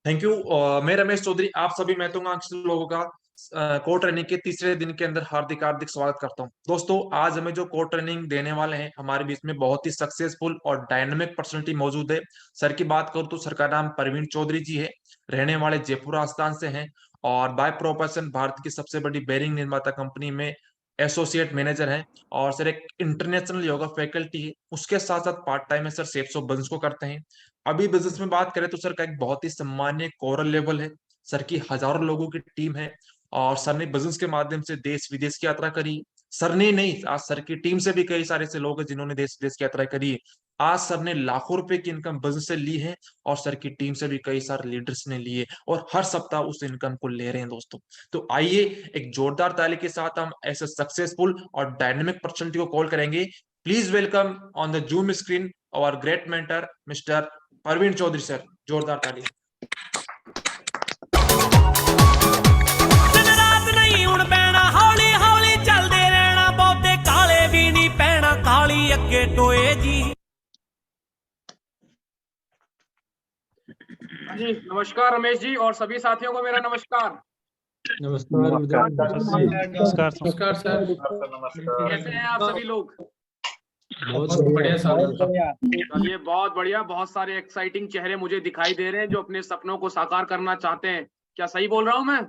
Thank you. मैं रमेश चौधरी आप सभी महत्वाकांक्षी लोगों का कोर ट्रेनिंग के तीसरे दिन के अंदर हार्दिक हार्दिक स्वागत करता हूं। दोस्तों, आज हमें जो कोर ट्रेनिंग देने वाले हैं हमारे बीच में बहुत ही सक्सेसफुल और डायनामिक पर्सनालिटी मौजूद है। सर की बात करूं तो सर का नाम प्रवीण चौधरी जी है। रहने वाले जयपुर राजस्थान से हैं और बाय प्रोफेशन भारत की सबसे बड़ी बेरिंग निर्माता कंपनी में एसोसिएट मैनेजर हैं। और सर एक इंटरनेशनल योगा फैकल्टी है, उसके साथ साथ पार्ट टाइम में सर सेल्स ऑफ बिजनेस को करते हैं। अभी बिजनेस में बात करें तो सर का एक बहुत ही सम्मान्य कोरल लेवल है। सर की हजारों लोगों की टीम है और सर ने बिजनेस के माध्यम से देश विदेश की यात्रा करी। सर ने नहीं, आज सर की टीम से भी कई सारे ऐसे लोग हैं जिन्होंने देश विदेश की यात्रा करी है। आज सर ने लाखों रुपए की इनकम बिजनेस से ली है और सर की टीम से भी कई सारे लीडर्स ने लिए और हर सप्ताह उस इनकम को ले रहे हैं दोस्तों। तो आइए एक जोरदार ताली के साथ हम ऐसे सक्सेसफुल और डायनेमिक पर्सनालिटी को कॉल करेंगे। Please welcome on the Zoom screen our great mentor mister Praveen Chaudhary sir. जोरदार ताली। दिन रात नहीं हुण पैना, हौली हौली चलदे रहना, बहुते काले भी नहीं पैना, काली अगे टोए जी। जी नमस्कार रमेश जी और सभी साथियों को मेरा नमस्कार। नमस्कार नमस्कार नमस्कार सर। कैसे हैं आप सभी लोग? बहुत बढ़िया सर। चलिए बहुत बढ़िया। बहुत सारे एक्साइटिंग चेहरे मुझे दिखाई दे रहे हैं जो अपने सपनों को साकार करना चाहते हैं। क्या सही बोल रहा हूं मैं?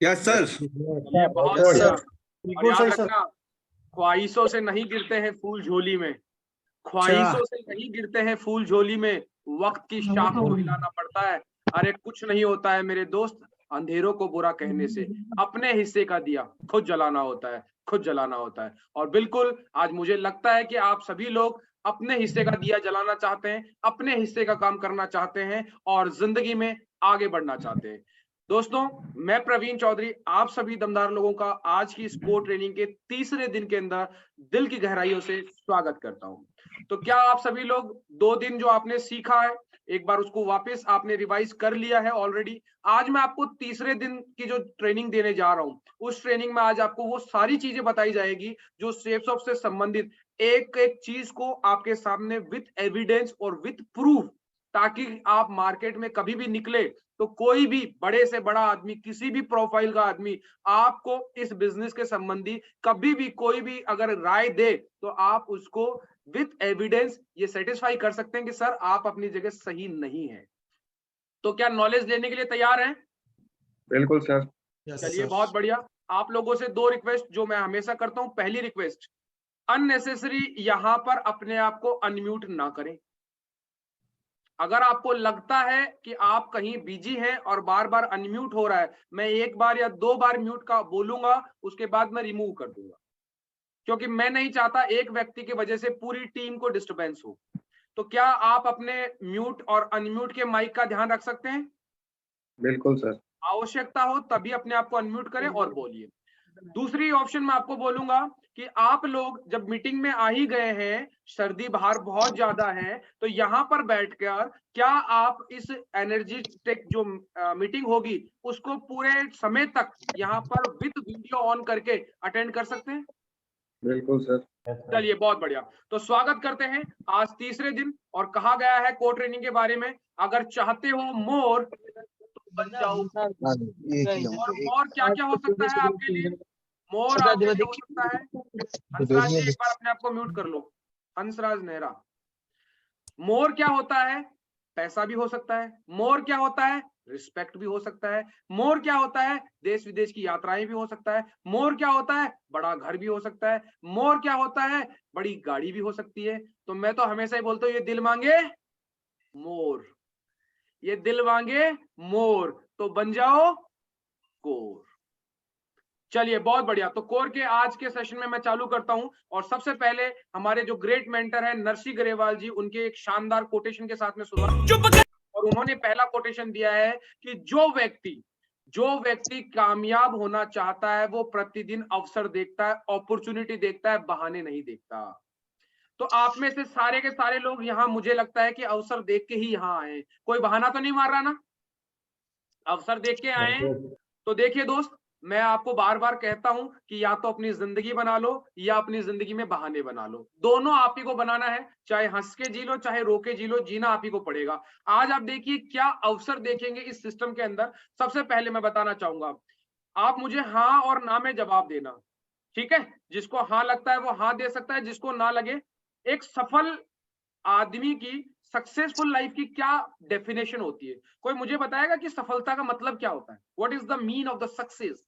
Yes sir. ये बहुत बढ़िया। और याद रखना, ख्वाहिशों से नहीं गिरते हैं फूल झोली में, ख्वाहिशों से नहीं गिरते हैं फूल झोली में, वक्त की शाख को हिलाना पड़ता है। अरे कुछ नहीं होता है मेरे दोस्त अंधेरों को बुरा कहने से, अपने हिस्से का दिया खुद जलाना होता है, खुद जलाना होता है। और बिल्कुल आज मुझे लगता है कि आप सभी लोग अपने हिस्से का दिया जलाना चाहते हैं, अपने हिस्से का काम करना चाहते हैं और जिंदगी में आगे बढ़ना चाहते हैं। दोस्तों, मैं प्रवीण चौधरी आप सभी दमदार लोगों का आज की स्पोर्ट ट्रेनिंग के तीसरे दिन के अंदर दिल की गहराइयों से स्वागत करता हूं। तो क्या आप सभी लोग 2 दिन जो आपने सीखा है एक बार उसको वापस आपने रिवाइज कर लिया है ऑलरेडी? आज मैं आपको तीसरे दिन की जो ट्रेनिंग देने जा रहा हूं, उस ट्रेनिंग में आज आपको वो सारी चीजें बताई जाएगी जो शेप्स ऑफ से संबंधित एक एक चीज को आपके सामने विथ एविडेंस और विथ प्रूफ, ताकि आप मार्केट में कभी भी निकले तो कोई भी बड़े से बड़ा आदमी, किसी भी प्रोफाइल का आदमी आपको इस बिजनेस के संबंधी कभी भी कोई भी अगर राय दे तो आप उसको विथ एविडेंस ये सेटिस्फाई कर सकते हैं कि सर आप अपनी जगह सही नहीं है। तो क्या नॉलेज लेने के लिए तैयार हैं? बिल्कुल सर। चलिए बहुत बढ़िया। आप लोगों से 2 रिक्वेस्ट जो मैं हमेशा करता हूं। पहली रिक्वेस्ट, अननेसेसरी यहां पर अपने आप को अनम्यूट ना करें। अगर आपको लगता है कि आप कहीं बिजी हैं और बार बार अनम्यूट हो रहा है, मैं 1 बार या 2 बार म्यूट का बोलूंगा, उसके बाद मैं रिमूव कर दूंगा, क्योंकि मैं नहीं चाहता एक व्यक्ति की वजह से पूरी टीम को डिस्टरबेंस हो। तो क्या आप अपने म्यूट और अनम्यूट के माइक का ध्यान रख सकते हैं? बिल्कुल सर। आवश्यकता हो तभी अपने आप को अनम्यूट करें और बोलिए। दूसरी ऑप्शन मैं आपको बोलूंगा कि आप लोग जब मीटिंग में आ ही गए हैं, सर्दी बाहर बहुत ज्यादा है, तो यहां पर बैठकर क्या आप इस एनर्जेटिक जो मीटिंग होगी उसको पूरे समय तक यहां पर विद वीडियो ऑन करके अटेंड कर सकते हैं? बिल्कुल सर। चलिए बहुत बढ़िया। तो स्वागत करते हैं आज तीसरे दिन। और कहा गया है कोर ट्रेनिंग के बारे में, अगर चाहते हो मोर तो बन जाओ। और मोर क्या क्या हो सकता है आपके लिए? मोर आपके लिए हो सकता है, हंसराज जी एक बार अपने आप को म्यूट कर लो, हंसराज नेहरा। मोर क्या होता है? पैसा भी हो सकता है। मोर क्या होता है? रिस्पेक्ट भी हो सकता है। मोर क्या होता है? देश विदेश की यात्राएं भी हो सकता है। मोर क्या होता है? बड़ा घर भी हो सकता है। मोर क्या होता है? बड़ी गाड़ी भी हो सकती है। तो मैं तो हमेशा ही बोलता हूँ, ये दिल मांगे मोर, ये दिल मांगे मोर, तो बन जाओ कोर। चलिए बहुत बढ़िया। तो कोर के आज के सेशन में मैं चालू करता हूं और सबसे पहले हमारे जो ग्रेट मेंटर है नरसी ग्रेवाल जी, उनके एक शानदार कोटेशन के साथ में शुरुआत। और उन्होंने पहला कोटेशन दिया है कि जो व्यक्ति कामयाब होना चाहता है वो प्रतिदिन अवसर देखता है, अपॉर्चुनिटी देखता है, बहाने नहीं देखता। तो आप में से सारे के सारे लोग यहाँ मुझे लगता है कि अवसर देख के ही यहाँ आए, कोई बहाना तो नहीं मार रहा ना? अवसर देख के आए। तो देखिए दोस्त, मैं आपको बार बार कहता हूं कि या तो अपनी जिंदगी बना लो या अपनी जिंदगी में बहाने बना लो, दोनों आप ही को बनाना है। चाहे हंस के जी लो चाहे रो के जी लो, जीना आप ही को पड़ेगा। आज आप देखिए क्या अवसर देखेंगे इस सिस्टम के अंदर। सबसे पहले मैं बताना चाहूंगा, आप मुझे हाँ और ना में जवाब देना, ठीक है? जिसको हाँ लगता है वो हाँ दे सकता है, जिसको ना लगे। एक सफल आदमी की, सक्सेसफुल लाइफ की क्या डेफिनेशन होती है? कोई मुझे बताएगा कि सफलता का मतलब क्या होता है? What is the mean of the success?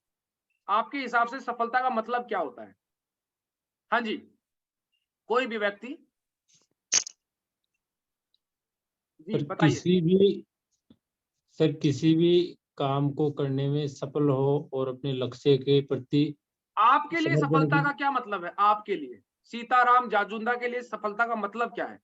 आपके हिसाब से सफलता का मतलब क्या होता है? हाँ जी, कोई भी व्यक्ति जी सर बताइए। किसी भी काम को करने में सफल हो और अपने लक्ष्य के प्रति आपके लिए समर्पण सफलता की। का क्या मतलब है? आपके लिए, सीताराम जाजुंदा के लिए सफलता का मतलब क्या है?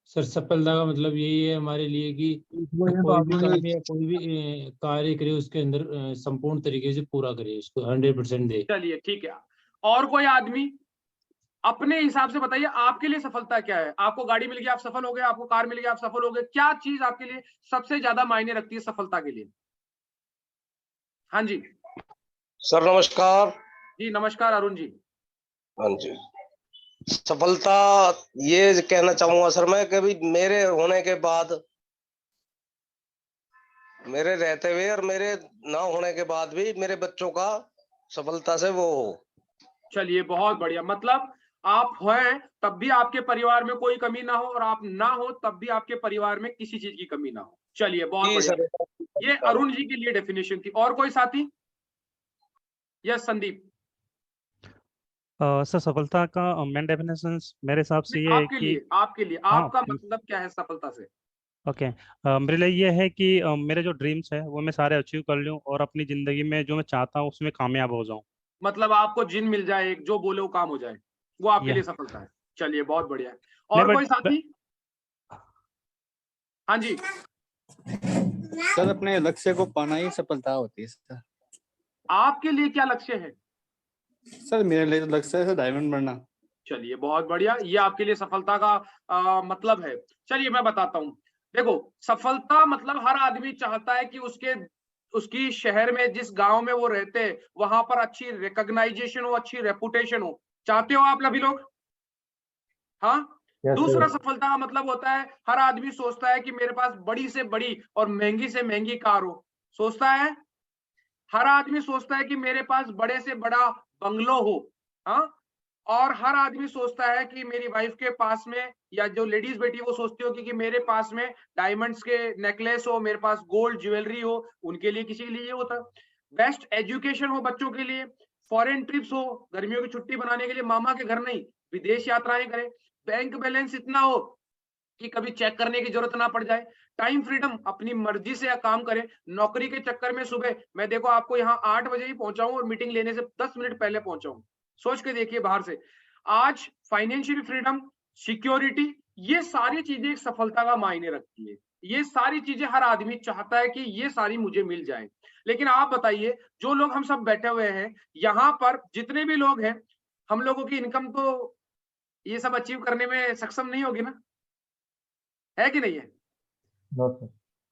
सर सफलता का मतलब यही है हमारे लिए कि कोई भी काम या कोई भी कार्य करे उसके अंदर संपूर्ण तरीके से पूरा करे, उसको 100% दे। चलिए ठीक है, और कोई आदमी अपने हिसाब से बताइए आपके लिए सफलता क्या है? आपको गाड़ी मिल गई आप सफल हो गए, आपको कार मिल गई आप सफल हो गए, क्या चीज आपके लिए सबसे ज्यादा मायने रखती है सफलता के लिए? हाँ जी। सर नमस्कार। जी नमस्कार अरुण जी। हाँ जी, सफलता ये कहना चाहूंगा सर मैं कि भी मेरे होने के बाद, मेरे रहते हुए और मेरे ना होने के बाद भी मेरे बच्चों का सफलता से वो हो। चलिए बहुत बढ़िया, मतलब आप हैं तब भी आपके परिवार में कोई कमी ना हो, और आप ना हो तब भी आपके परिवार में किसी चीज की कमी ना हो। चलिए बहुत जी बढ़िया, सर। ये अरुण जी के लिए डेफिनेशन थी। और कोई साथी? यस संदीप। सर सफलता का मेन डेफिनेशन मेरे हिसाब से ये है आपके कि लिए, आपके लिए हाँ आपका मतलब क्या है सफलता से? ओके, मेरे लिए ये है कि मेरे जो ड्रीम्स है वो मैं सारे अचीव कर लूँ और अपनी ज़िंदगी में जो मैं चाहता हूँ उसमें कामयाब हो जाऊँ। मतलब आपको जिन मिल जाए, एक जो बोले वो काम हो जाए, वो आपके ये लिए सफलता है। चलिए बहुत बढ़िया है। नहीं और कोई बट साथी? हाँ जी। सर अपने लक्ष्य को पाना ही सफलता होती है सर। आपके लिए क्या लक्ष्य है? सर मेरे लिए तो लक्ष्य है डायमंड बनना। चलिए बहुत बढ़िया, ये आपके लिए सफलता का मतलब है। चलिए मैं बताता हूँ। देखो, सफलता मतलब हर आदमी चाहता है कि उसकी शहर में, जिस गांव में वो रहते हैं, वहां पर अच्छी रिकॉग्नाइजेशन हो, अच्छी रेपुटेशन हो। चाहते हो आप सभी लोग? हाँ। दूसरा सफलता का मतलब होता है, हर आदमी सोचता है कि मेरे पास बड़ी से बड़ी और महंगी से महंगी कार हो। सोचता है, हर आदमी सोचता है कि मेरे पास बड़े से बड़ा बंगलो हो। हाँ। और हर आदमी सोचता है कि मेरी वाइफ के पास में, या जो लेडीज बेटी वो सोचती होगी कि मेरे पास में डायमंड्स के नेकलेस हो, मेरे पास गोल्ड ज्वेलरी हो। उनके लिए, किसी के लिए ये होता है। बेस्ट एजुकेशन हो बच्चों के लिए, फॉरेन ट्रिप्स हो, गर्मियों की छुट्टी बनाने के लिए मामा के घर नहीं विदेश यात्राएं करें, बैंक बैलेंस इतना हो कि कभी चेक करने की जरूरत ना पड़ जाए, टाइम फ्रीडम, अपनी मर्जी से काम करें। नौकरी के चक्कर में सुबह मैं देखो आपको यहाँ 8 बजे ही पहुंचाऊं और मीटिंग लेने से 10 मिनट पहले पहुंचाऊं। सोच के देखिए बाहर से। आज फाइनेंशियल फ्रीडम, सिक्योरिटी, ये सारी चीजें एक सफलता का मायने रखती है। ये सारी चीजें हर आदमी चाहता है कि ये सारी मुझे मिल जाए। लेकिन आप बताइए, जो लोग हम सब बैठे हुए हैं यहाँ पर, जितने भी लोग हैं, हम लोगों की इनकम तो ये सब अचीव करने में सक्षम नहीं होगी ना? है कि नहीं है?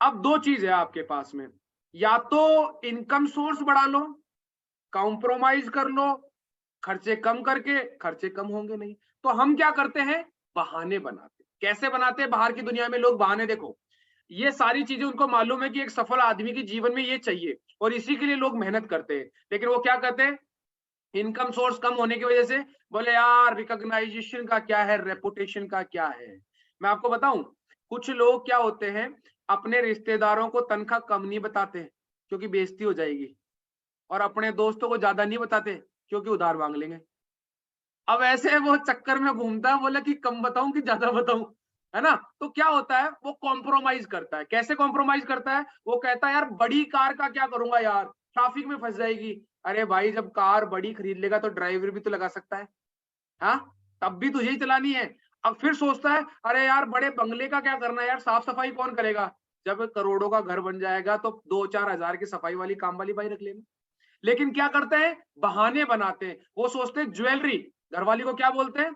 अब दो चीज है आपके पास में, या तो इनकम सोर्स बढ़ा लो, कॉम्प्रोमाइज कर लो, खर्चे कम करके, खर्चे कम होंगे नहीं। तो हम क्या करते हैं? बहाने बनाते। कैसे बनाते हैं? बाहर की दुनिया में लोग बहाने, देखो ये सारी चीजें उनको मालूम है कि एक सफल आदमी के जीवन में ये चाहिए, और इसी के लिए लोग मेहनत करते हैं। लेकिन वो क्या करते हैं? इनकम सोर्स कम होने की वजह से बोले यार रिकॉग्नाइजेशन का क्या है, रेपुटेशन का क्या है। मैं आपको बताऊं, कुछ लोग क्या होते हैं, अपने रिश्तेदारों को तनख्वाह कम नहीं बताते क्योंकि बेइज्जती हो जाएगी, और अपने दोस्तों को ज्यादा नहीं बताते क्योंकि उधार मांग लेंगे। अब ऐसे वो चक्कर में घूमता है, बोला कि कम बताऊं कि ज्यादा बताऊं, है ना? तो क्या होता है, वो कॉम्प्रोमाइज करता है। कैसे कॉम्प्रोमाइज करता है? वो कहता है यार बड़ी कार का क्या करूंगा यार, ट्रैफिक में फंस जाएगी। अरे भाई, जब कार बड़ी खरीद लेगा तो ड्राइवर भी तो लगा सकता है, हाँ? तब भी तुझे ही चलानी है। अब फिर सोचता है अरे यार बड़े बंगले का क्या करना है यार, साफ सफाई कौन करेगा? जब करोड़ों का घर बन जाएगा तो 2-4 हजार की सफाई वाली, काम वाली भाई रख लेना। लेकिन क्या करते हैं? बहाने बनाते हैं। वो सोचते हैं ज्वेलरी, घरवाली को क्या बोलते हैं?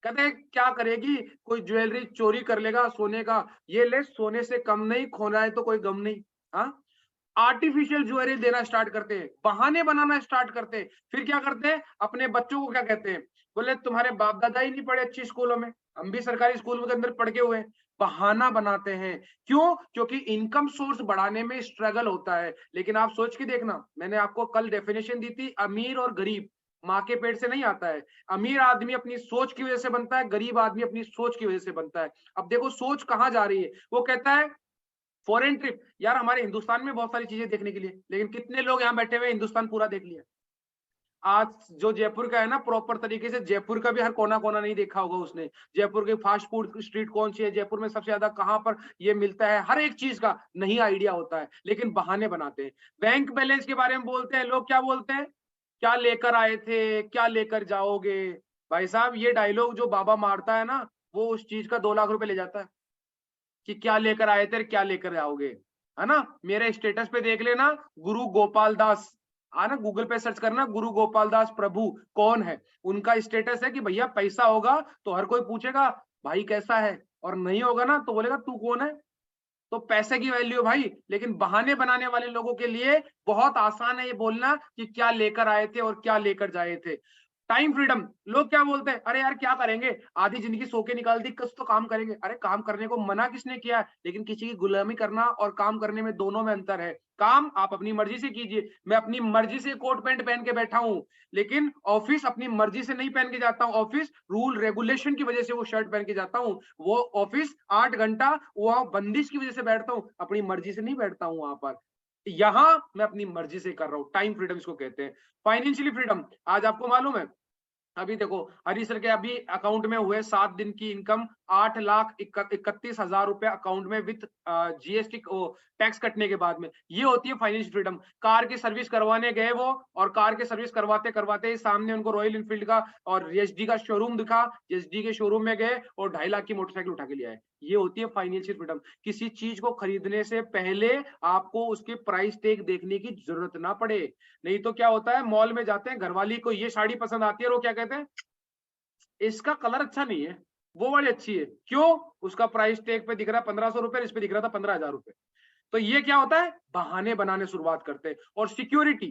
कहते हैं क्या करेगी, कोई ज्वेलरी चोरी कर लेगा सोने का, ये ले, सोने से कम नहीं, खोना है तो कोई गम नहीं। हाँ, आर्टिफिशियल ज्वेलरी देना स्टार्ट करते हैं, बहाने बनाना स्टार्ट करते हैं। फिर क्या करते हैं, अपने बच्चों को क्या कहते हैं, बोले तुम्हारे बाप दादा ही नहीं पढ़े अच्छी स्कूलों में, हम भी सरकारी स्कूल के अंदर पढ़ के हुए हैं। बहाना बनाते हैं, क्यों? क्योंकि इनकम सोर्स बढ़ाने में स्ट्रगल होता है। लेकिन आप सोच के देखना, मैंने आपको कल डेफिनेशन दी थी, अमीर और गरीब माँ के पेट से नहीं आता है। अमीर आदमी अपनी सोच की वजह से बनता है, गरीब आदमी अपनी सोच की वजह से बनता है। अब देखो सोच कहाँ जा रही है, वो कहता है फॉरेन ट्रिप। यार हमारे हिंदुस्तान में बहुत सारी चीजें देखने के लिए, लेकिन कितने लोग यहाँ बैठे हुए हिंदुस्तान पूरा देख लिया? आज जो जयपुर का है ना, प्रॉपर तरीके से जयपुर का भी हर कोना कोना नहीं देखा होगा उसने। जयपुर के फास्ट फूड स्ट्रीट कौन सी है, जयपुर में सबसे ज्यादा कहाँ पर ये मिलता है, हर एक चीज का नहीं आइडिया होता है, लेकिन बहाने बनाते हैं। बैंक बैलेंस के बारे में बोलते हैं लोग, क्या बोलते हैं, क्या लेकर आए थे, क्या लेकर जाओगे। भाई साहब ये डायलॉग जो बाबा मारता है ना, वो उस चीज का 2 लाख रुपए ले जाता है कि क्या लेकर आए थे, क्या लेकर आओगे, है ना। मेरे स्टेटस पे देख लेना, गुरु गोपाल दास, आना गूगल पे सर्च करना, गुरु गोपाल दास प्रभु कौन है, उनका स्टेटस है कि भैया पैसा होगा तो हर कोई पूछेगा भाई कैसा है, और नहीं होगा ना तो बोलेगा तू कौन है। तो पैसे की वैल्यू भाई, लेकिन बहाने बनाने वाले लोगों के लिए बहुत आसान है ये बोलना कि क्या लेकर आए थे और क्या लेकर जाए थे। टाइम फ्रीडम, लोग क्या बोलते हैं, अरे यार क्या करेंगे, आधी जिंदगी सो के निकाल दी, कुछ तो काम करेंगे। अरे काम करने को मना किसने किया है, लेकिन किसी की गुलामी करना और काम करने में दोनों में अंतर है। काम आप अपनी मर्जी से कीजिए, मैं अपनी मर्जी से कोट पैंट पहन के बैठा हूं, लेकिन ऑफिस अपनी मर्जी से नहीं पहन के जाता हूं। ऑफिस रूल रेगुलेशन की वजह से वो शर्ट पहन के जाता हूं। वो ऑफिस 8 घंटा वो बंदिश की वजह से बैठता हूं, अपनी मर्जी से नहीं बैठता हूं वहां पर। यहां मैं अपनी मर्जी से कर रहा हूं, टाइम फ्रीडम इसको कहते हैं। फाइनेंशियली फ्रीडम, आज आपको मालूम है, अभी देखो हरी सर के अभी अकाउंट में हुए 7 दिन की इनकम 8,31,000 रुपए अकाउंट में विद जीएसटी टैक्स कटने के बाद में। ये होती है फाइनेंशियल फ्रीडम। कार की सर्विस करवाने गए वो, और कार की सर्विस करवाते करवाते सामने उनको रॉयल इनफील्ड का और एसडी का शोरूम दिखा, एसडी के शोरूम में गए और 2.5 लाख की मोटरसाइकिल उठा के ले आए। ये होती है फाइनेंशियल फ्रीडम। किसी चीज को खरीदने से पहले आपको उसके प्राइस टैग देखने की जरूरत ना पड़े। नहीं तो क्या होता है, मॉल में जाते हैं, घरवाली को ये साड़ी पसंद आती है और वो क्या कहते हैं, इसका कलर अच्छा नहीं है, वो वाली अच्छी है। क्यों? उसका प्राइस टैग पे दिख रहा है 1500 रुपए, इस पे दिख रहा था 15,000 रुपए। तो ये क्या होता है, बहाने बनाने शुरुआत करते हैं। और सिक्योरिटी,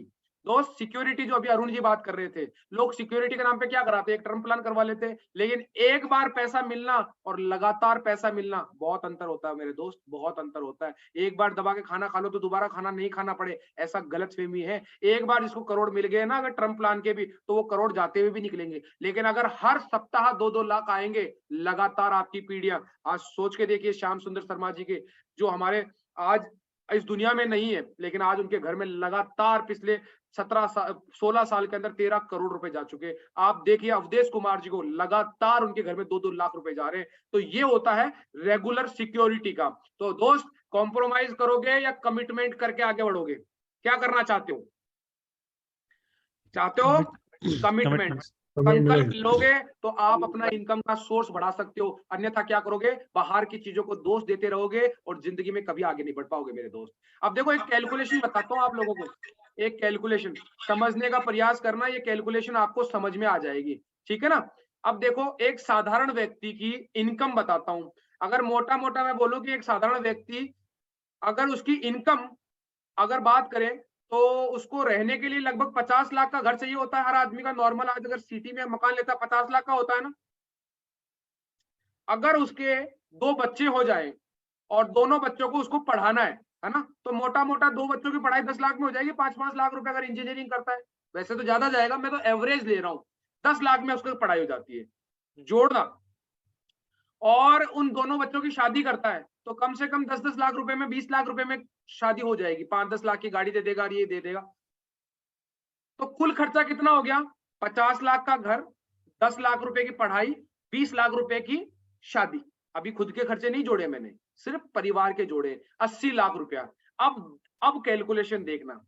दोस्त सिक्योरिटी जो अभी अरुण जी बात कर रहे थे, लोग सिक्योरिटी के नाम पे क्या कराते हैं, एक टर्म प्लान करवा लेते हैं, लेकिन एक बार पैसा मिलना और लगातार पैसा मिलना बहुत अंतर होता है मेरे दोस्त, बहुत अंतर होता है। एक बार दबा के खाना खा लो तो दोबारा खाना नहीं खाना पड़े, ऐसा गलतफहमी है। एक बार जिसको करोड़ मिल गए ना अगर टर्म प्लान के भी, तो वो करोड़ जाते हुए भी निकलेंगे। लेकिन अगर हर सप्ताह 2-2 लाख आएंगे लगातार आपकी पीढ़ियां, आज सोच के देखिए श्याम सुंदर शर्मा जी के, जो हमारे आज इस दुनिया में नहीं है, लेकिन आज उनके घर में लगातार पिछले 16 साल के अंदर 13 करोड़ रुपए जा चुके। आप देखिए अवधेश कुमार जी को लगातार उनके घर में 2-2 लाख रुपए जा रहे हैं। तो ये होता है रेगुलर सिक्योरिटी का। तो दोस्त कॉम्प्रोमाइज करोगे या कमिटमेंट करके आगे बढ़ोगे, क्या करना चाहते हो? चाहते हो कमिटमेंट, संकल्प लोगे तो आप अपना इनकम का सोर्स बढ़ा सकते हो। अन्यथा क्या करोगे, बाहर की चीजों को दोष देते रहोगे और जिंदगी में कभी आगे नहीं बढ़ पाओगे मेरे दोस्त। अब देखो एक कैलकुलेशन बताता हूँ आप लोगों को, एक कैलकुलेशन समझने का प्रयास करना, ये कैलकुलेशन आपको समझ में आ जाएगी, ठीक है ना। अब देखो एक साधारण व्यक्ति की इनकम बताता हूं। अगर मोटा मोटा मैं बोलूं कि एक साधारण व्यक्ति अगर उसकी इनकम अगर बात करें तो उसको रहने के लिए लगभग 50 लाख का घर चाहिए होता है हर आदमी का। नॉर्मल आज अगर सिटी में मकान लेता है 50 लाख का होता है ना। अगर उसके 2 बच्चे हो जाए और दोनों बच्चों को उसको पढ़ाना है ना, तो मोटा मोटा 2 बच्चों की पढ़ाई 10 लाख में हो जाएगी। 5-5 लाख रुपए अगर इंजीनियरिंग करता है, वैसे तो ज्यादा जाएगा, मैं तो एवरेज ले रहा हूँ, 10 लाख में उसको पढ़ाई हो जाती है जोड़ना। और उन दोनों बच्चों की शादी करता है तो कम से कम 10-10 लाख रुपए में, 20 लाख रुपए में शादी हो जाएगी। 5-10 लाख की गाड़ी दे देगा, ये दे देगा। तो कुल खर्चा कितना हो गया, 50 लाख का घर, 10 लाख रुपए की पढ़ाई, 20 लाख रुपए की शादी। अभी खुद के खर्चे नहीं जोड़े मैंने, सिर्फ परिवार के जोड़े, 80 लाख रुपया। अब कैलकुलेशन देखना,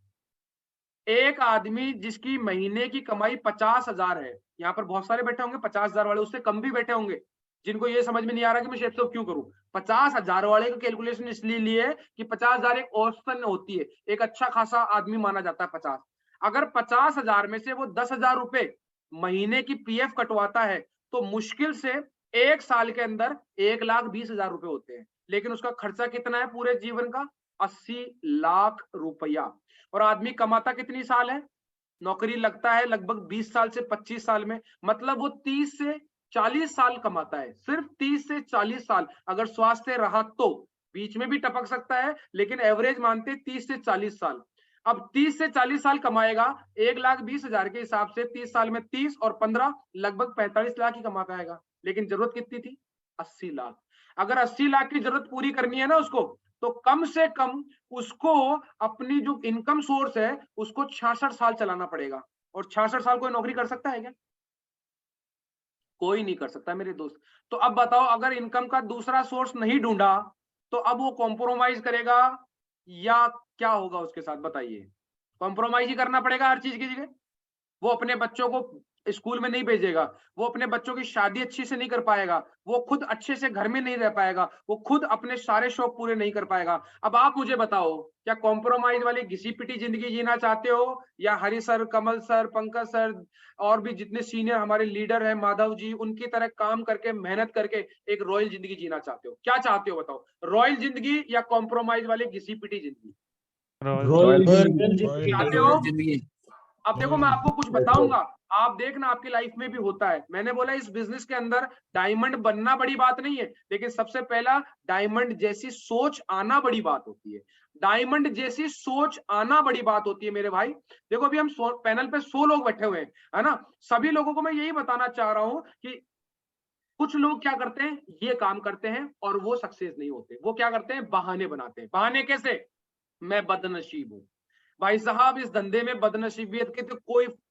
एक आदमी जिसकी महीने की कमाई 50,000 है, यहाँ पर बहुत सारे बैठे होंगे 50,000 वाले, उससे कम भी बैठे होंगे जिनको ये समझ में नहीं आ रहा कि मैं शेप क्यों करूं। 50,000 वाले का कैलकुलेशन इसलिए लिए कि 50,000 एक औसतन होती है, एक अच्छा खासा आदमी माना जाता है 50। अगर 50,000 में से वो 10,000 रुपए महीने की पीएफ कटवाता है तो मुश्किल से 1 साल के अंदर 1,20,000 रुपए होते हैं। लेकिन उसका खर्चा कितना है पूरे जीवन का, 80 लाख रुपया। और आदमी कमाता कितनी साल है? नौकरी लगता है लगभग 20 साल से 25 साल में, मतलब वो 30 से 40 साल कमाता है, सिर्फ 30 से 40 साल। अगर स्वास्थ्य रहा तो बीच में भी टपक सकता है, लेकिन एवरेज मानते 30 से 40 साल। अब 30 से 40 साल कमाएगा, 1,20,000 के हिसाब से 30 साल में 30 और 15 लगभग 45 लाख ही कमा पाएगा। लेकिन जरूरत कितनी थी? 80 लाख। अगर 80 लाख की जरूरत पूरी करनी है ना उसको, तो कम से कम उसको अपनी जो इनकम सोर्स है उसको 66 साल चलाना पड़ेगा। और 66 साल कोई नौकरी कर सकता है क्या? कोई नहीं कर सकता मेरे दोस्त। तो अब बताओ, अगर इनकम का दूसरा सोर्स नहीं ढूंढा तो अब वो कॉम्प्रोमाइज करेगा या क्या होगा उसके साथ? बताइए। कॉम्प्रोमाइज ही करना पड़ेगा हर चीज की जगह। वो अपने बच्चों को स्कूल में नहीं भेजेगा, वो अपने बच्चों की शादी अच्छी से नहीं कर पाएगा, वो खुद अच्छे से घर में नहीं रह पाएगा, वो खुद अपने सारे शौक पूरे नहीं कर पाएगा। अब आप मुझे बताओ, क्या कॉम्प्रोमाइज वाली घिसी पिटी जिंदगी जीना चाहते हो, या हरि सर, कमल सर, पंकज सर और भी जितने सीनियर हमारे लीडर हैं, माधव जी, उनकी तरह काम करके मेहनत करके एक रॉयल जिंदगी जीना चाहते हो? क्या चाहते हो बताओ, रॉयल जिंदगी या कॉम्प्रोमाइज वाली घिसी पिटी जिंदगी चाहते हो? अब देखो मैं आपको कुछ बताऊंगा, आप देखना आपकी लाइफ में भी होता है। मैंने बोला इस बिजनेस के अंदर डायमंड बनना बड़ी बात नहीं है, लेकिन सबसे पहला डायमंड जैसी सोच आना बड़ी बात होती है। डायमंड जैसी सोच आना बड़ी बात होती है मेरे भाई। देखो अभी हम पैनल पे 100 लोग बैठे हुए हैं, है ना। सभी लोगों को मैं यही बताना चाह रहा हूं कि कुछ लोग क्या करते हैं, ये काम करते हैं और वो सक्सेस नहीं होते। वो क्या करते हैं? बहाने बनाते हैं। बहाने कैसे? मैं बदनसीब हूं। भाई साहब, इस धंधे में बदनसीबियत के तो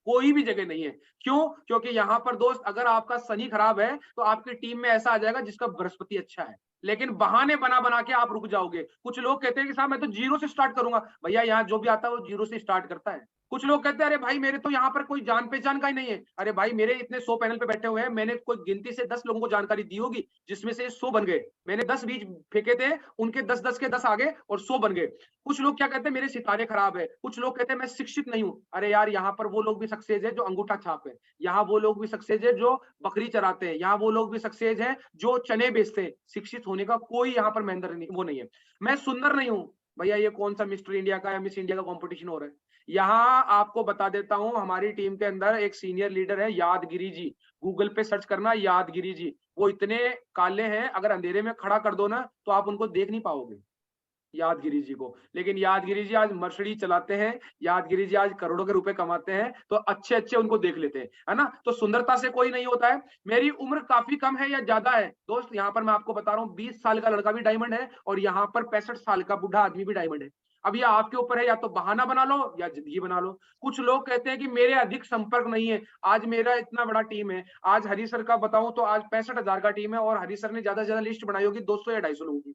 कोई भी जगह नहीं है। क्यों? क्योंकि यहाँ पर दोस्त, अगर आपका शनि खराब है तो आपकी टीम में ऐसा आ जाएगा जिसका बृहस्पति अच्छा है। लेकिन बहाने बना बना के आप रुक जाओगे। कुछ लोग कहते हैं कि साहब मैं तो जीरो से स्टार्ट करूंगा। भैया यहाँ जो भी आता है वो जीरो से स्टार्ट करता है। कुछ लोग कहते हैं अरे भाई मेरे तो यहाँ पर कोई जान पहचान का ही नहीं है। अरे भाई मेरे इतने 100 पैनल पे बैठे हुए हैं, मैंने कोई गिनती से 10 लोगों को जानकारी दी होगी, जिसमें से 100 बन गए। मैंने 10 बीज फेंके थे, उनके 10-10 के 10 आ गए और 100 बन गए। कुछ लोग क्या कहते हैं, मेरे सितारे खराब है। कुछ लोग कहते हैं मैं शिक्षित नहीं हूँ। अरे यार, यहाँ पर वो लोग भी सक्सेस है जो अंगूठा छाप है, यहाँ वो लोग भी सक्सेस है जो बकरी चराते हैं, यहाँ वो लोग भी सक्सेस है जो चने बेचते हैं। शिक्षित होने का कोई यहाँ पर मेहनत नहीं, वो नहीं है। मैं सुंदर नहीं हूँ। भैया ये कौन सा मिस्टर इंडिया का या मिस इंडिया का कंपटीशन हो रहा है? यहाँ आपको बता देता हूँ, हमारी टीम के अंदर एक सीनियर लीडर है, यादगिरी जी। गूगल पे सर्च करना यादगिरी जी। वो इतने काले हैं, अगर अंधेरे में खड़ा कर दो ना तो आप उनको देख नहीं पाओगे, यादगिरी जी को। लेकिन यादगिरी जी आज मर्सिडीज चलाते हैं, यादगिरी जी आज करोड़ों के रुपए कमाते हैं, तो अच्छे अच्छे उनको देख लेते हैं, है ना। तो सुंदरता से कोई नहीं होता है। मेरी उम्र काफी कम है या ज्यादा है दोस्त, यहाँ पर मैं आपको बता रहा हूँ 20 साल का लड़का भी डायमंड है और यहाँ पर 65 साल का बूढ़ा आदमी भी डायमंड है। अब ये आपके ऊपर है, या तो बहाना बना लो या जिंदगी बना लो। कुछ लोग कहते हैं कि मेरे अधिक संपर्क नहीं है। आज मेरा इतना बड़ा टीम है, आज हरी सर का बताऊं तो आज 65,000 का टीम है और हरी सर ने ज्यादा से ज्यादा लिस्ट बनाई होगी 200 या 250 लोगों की।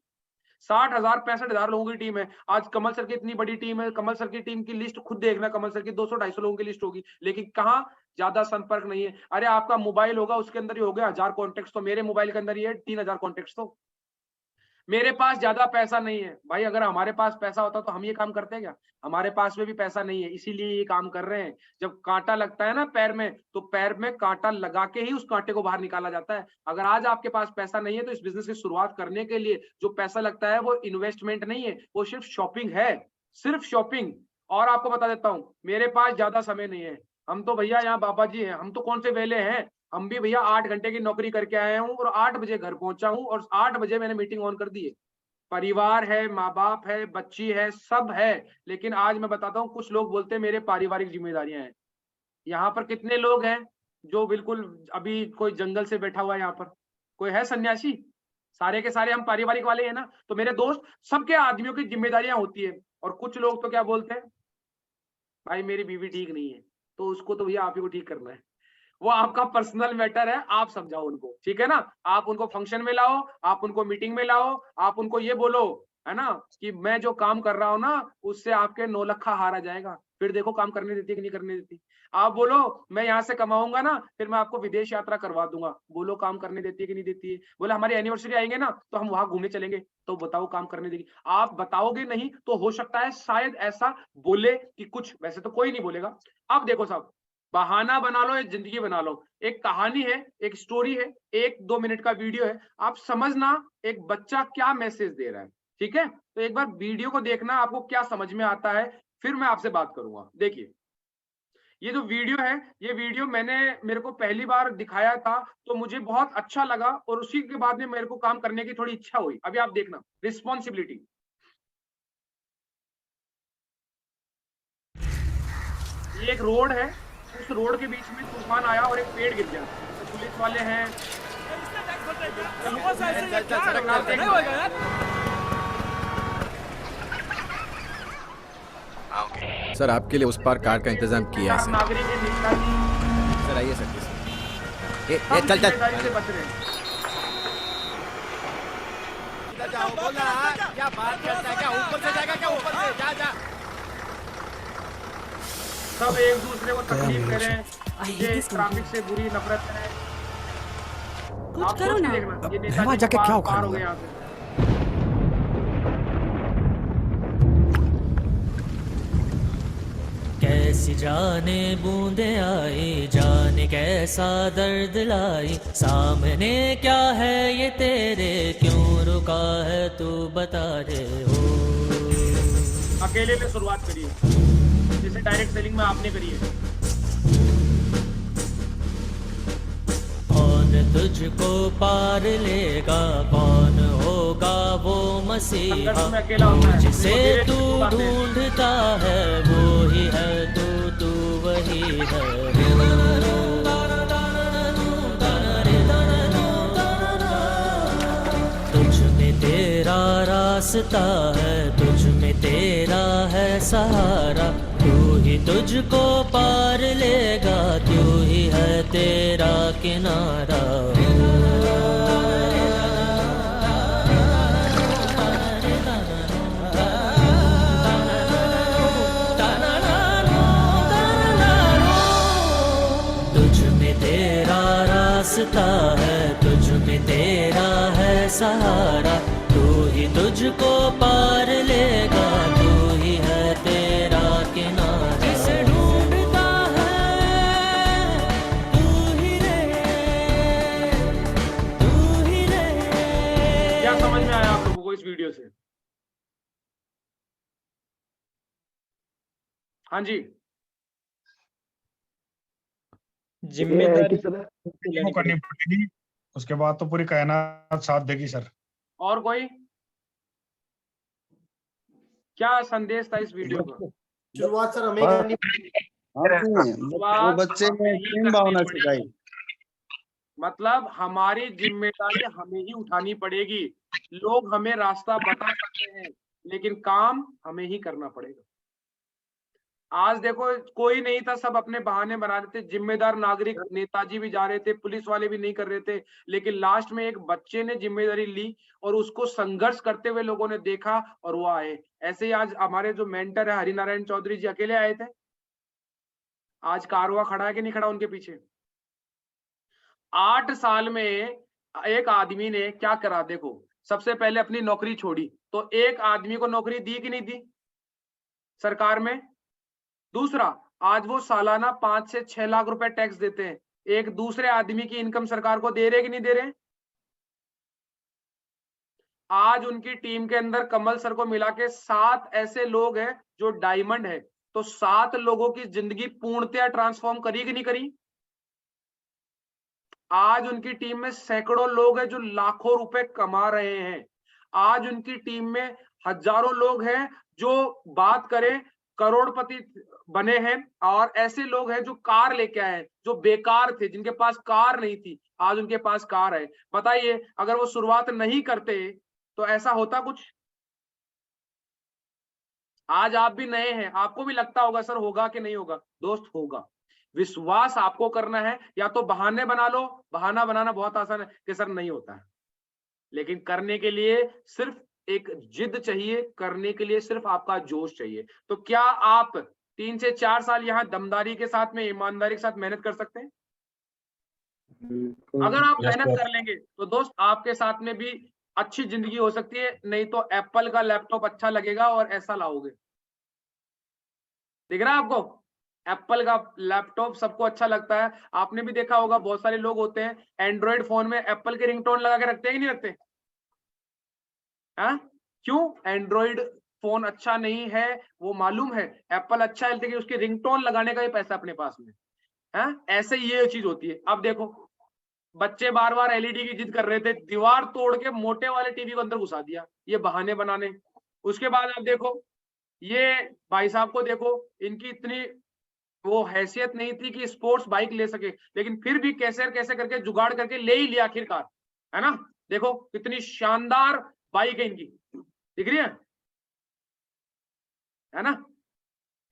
60,000 65,000 लोगों की टीम है। आज कमल सर की इतनी बड़ी टीम है, कमल सर की टीम की लिस्ट खुद देखना, कमल सर की 200-250 लोगों की लिस्ट होगी, लेकिन कहाँ ज्यादा संपर्क नहीं है। अरे आपका मोबाइल होगा, उसके अंदर ही हो गया 1000 कॉन्टेक्ट, तो मेरे मोबाइल के अंदर ही है 3000 कॉन्टेक्ट। तो मेरे पास ज्यादा पैसा नहीं है भाई। अगर हमारे पास पैसा होता तो हम ये काम करते हैं क्या? हमारे पास में भी पैसा नहीं है, इसीलिए ये काम कर रहे हैं। जब कांटा लगता है ना पैर में, तो पैर में कांटा लगा के ही उस कांटे को बाहर निकाला जाता है। अगर आज आपके पास पैसा नहीं है तो इस बिजनेस की शुरुआत करने के लिए जो पैसा लगता है वो इन्वेस्टमेंट नहीं है, वो सिर्फ शॉपिंग है, सिर्फ शॉपिंग। और आपको बता देता हूँ, मेरे पास ज्यादा समय नहीं है। हम तो भैया यहाँ बाबा जी हैं, हम तो कौन से वेले हैं। हम भी भैया 8 घंटे की नौकरी करके आए हूँ और 8 बजे घर पहुंचा हूँ और 8 बजे मैंने मीटिंग ऑन कर दी है। परिवार है, माँ बाप है, बच्ची है, सब है। लेकिन आज मैं बताता हूँ, कुछ लोग बोलते हैं मेरे पारिवारिक जिम्मेदारियां हैं। यहाँ पर कितने लोग हैं जो बिल्कुल अभी कोई जंगल से बैठा हुआ है? यहाँ पर कोई है सन्यासी? सारे के सारे हम पारिवारिक वाले हैं ना। तो मेरे दोस्त, सबके आदमियों की जिम्मेदारियां होती है। और कुछ लोग तो क्या बोलते हैं, भाई मेरी बीवी ठीक नहीं है, तो उसको तो भैया आप ही को ठीक करना है। वो आपका पर्सनल मैटर है, आप समझाओ उनको, ठीक है ना। आप उनको फंक्शन में लाओ, आप उनको मीटिंग में लाओ, आप उनको ये बोलो, है ना, कि मैं जो काम कर रहा हूँ ना उससे आपके 9 लखा हार आ जाएगा। फिर देखो काम करने देती है कि नहीं करने देती। आप बोलो मैं यहाँ से कमाऊंगा ना, फिर मैं आपको विदेश यात्रा करवा दूंगा। बोलो काम करने देती है कि नहीं देती है। बोले हमारी एनिवर्सरी आएंगे ना तो हम वहां घूमने चलेंगे, तो बताओ काम करने देगी। आप बताओगे नहीं तो हो सकता है शायद ऐसा बोले कि कुछ, वैसे तो कोई नहीं बोलेगा। अब देखो साहब, बहाना बना लो, एक जिंदगी बना लो। एक कहानी है, एक स्टोरी है, 1-2 मिनट का वीडियो है, आप समझना एक बच्चा क्या मैसेज दे रहा है, ठीक है, तो एक बार वीडियो को देखना, आपको क्या समझ में आता है, फिर मैं आपसे बात करूंगा। देखिए ये जो वीडियो है, ये वीडियो मेरे को पहली बार दिखाया था तो मुझे बहुत अच्छा लगा, और उसी के बाद में मेरे को काम करने की थोड़ी इच्छा हुई। अभी आप देखना, रिस्पॉन्सिबिलिटी। ये एक रोड है, उस रोड के बीच में तूफान आया और एक पेड़ गिर गया। तो पुलिस वाले हैं, सर आपके लिए उस पार कार का इंतजाम किया है सर। नागरिक के नेताजी सर आइए सर। सब जिम्मेदारी से बच रहे हैं। क्या बात करता है, क्या ऊपर से जाएगा, क्या ऊपर से जा जा। सब एक दूसरे को तकलीफ दे रहे हैं, ये ट्रैफिक से बुरी नफरत है। कुछ करो ना। ये नेताजी जाके क्या उखाड़ हो गया यहाँ से। कैसी जाने बूंदे आई, जाने कैसा दर्द लाई, सामने क्या है ये तेरे, क्यों रुका है तू बता रे हो। अकेले में शुरुआत करिए, जैसे डायरेक्ट सेलिंग में आपने करी है। कौन तुझको पार लेगा, कौन होगा वो मसीहा, जिसे तू ढूंढता है वो ही है तू वही है। तुझ में तेरा रास्ता है, तुझ में तेरा है सहारा, तू ही तुझको पार लेगा, तू ही है तेरा किनारा। तुझ में तेरा रास्ता है, तुझ में तेरा है सहारा, तू ही तुझको पार लेगा, तू ही है तेरा किनारा। जिसे ढूंढता है तू ही रे, तू ही रे। क्या समझ में आया आप लोगों को इस वीडियो से? हाँ जी, जिम्मेदारी वो करनी पड़ेगी, उसके बाद तो पूरी कायनात साथ देगी सर। और कोई क्या संदेश था इस वीडियो का? शुरुआत सर हमें करनी शुरुआत बच्चे हमें ने ही टीम करनी भावना पड़ेगी। सिखाई। मतलब हमारी जिम्मेदारी हमें ही उठानी पड़ेगी। लोग हमें रास्ता बता सकते हैं, लेकिन काम हमें ही करना पड़ेगा। आज देखो कोई नहीं था, सब अपने बहाने बना रहे थे। जिम्मेदार नागरिक, नेताजी भी जा रहे थे, पुलिस वाले भी नहीं कर रहे थे, लेकिन लास्ट में एक बच्चे ने जिम्मेदारी ली और उसको संघर्ष करते हुए लोगों ने देखा और वो आए। ऐसे ही आज हमारे जो मेंटर है हरिनारायण चौधरी जी अकेले आए थे। आज कारवा खड़ा है कि नहीं खड़ा उनके पीछे? 8 साल में एक आदमी ने क्या करा देखो। सबसे पहले अपनी नौकरी छोड़ी, तो एक आदमी को नौकरी दी कि नहीं दी सरकार में? दूसरा, आज वो सालाना 5 से 6 लाख रुपए टैक्स देते हैं। एक दूसरे आदमी की इनकम सरकार को दे रहे कि नहीं दे रहे? आज उनकी टीम के अंदर कमल सर को मिला के 7 ऐसे लोग हैं जो डायमंड है। तो 7 लोगों की जिंदगी पूर्णतया ट्रांसफॉर्म करी कि नहीं करी? आज उनकी टीम में सैकड़ों लोग हैं जो लाखों रुपए कमा रहे हैं। आज उनकी टीम में हजारों लोग हैं जो बात करें करोड़पति बने हैं, और ऐसे लोग हैं जो कार लेके आए हैं, जो बेकार थे, जिनके पास कार नहीं थी, आज उनके पास कार है। बताइए, अगर वो शुरुआत नहीं करते तो ऐसा होता कुछ? आज आप भी नए हैं, आपको भी लगता होगा सर होगा कि नहीं होगा। दोस्त होगा, विश्वास आपको करना है। या तो बहाने बना लो, बहाना बनाना बहुत आसान है कि सर नहीं होता है, लेकिन करने के लिए सिर्फ एक जिद चाहिए, करने के लिए सिर्फ आपका जोश चाहिए। तो क्या आप 3 से 4 साल यहाँ दमदारी के साथ में, ईमानदारी के साथ मेहनत कर सकते हैं? अगर आप मेहनत कर लेंगे तो दोस्त आपके साथ में भी अच्छी जिंदगी हो सकती है। नहीं तो एप्पल का लैपटॉप अच्छा लगेगा और ऐसा लाओगे। दिख रहा है आपको? एप्पल का लैपटॉप सबको अच्छा लगता है। आपने भी देखा होगा, बहुत सारे लोग होते हैं एंड्रॉइड फोन में एप्पल के रिंगटोन लगा के रखते हैं कि नहीं रखते? हाँ, क्यों? एंड्रॉइड फोन अच्छा नहीं है वो मालूम है, एप्पल अच्छा है लेकिन उसकी रिंगटोन लगाने का ही पैसा अपने पास में है। ऐसे ये चीज होती है। अब देखो बच्चे बार बार एलईडी की जिद कर रहे थे, दीवार तोड़ के मोटे वाले टीवी को अंदर घुसा दिया, ये बहाने बनाने। उसके बाद आप देखो ये भाई साहब को देखो, इनकी इतनी वो हैसियत नहीं थी कि स्पोर्ट्स बाइक ले सके, लेकिन फिर भी कैसे कैसे करके जुगाड़ करके ले ही लिया आखिरकार, है ना। देखो कितनी शानदार बाइक है इनकी, दिख रही है ना।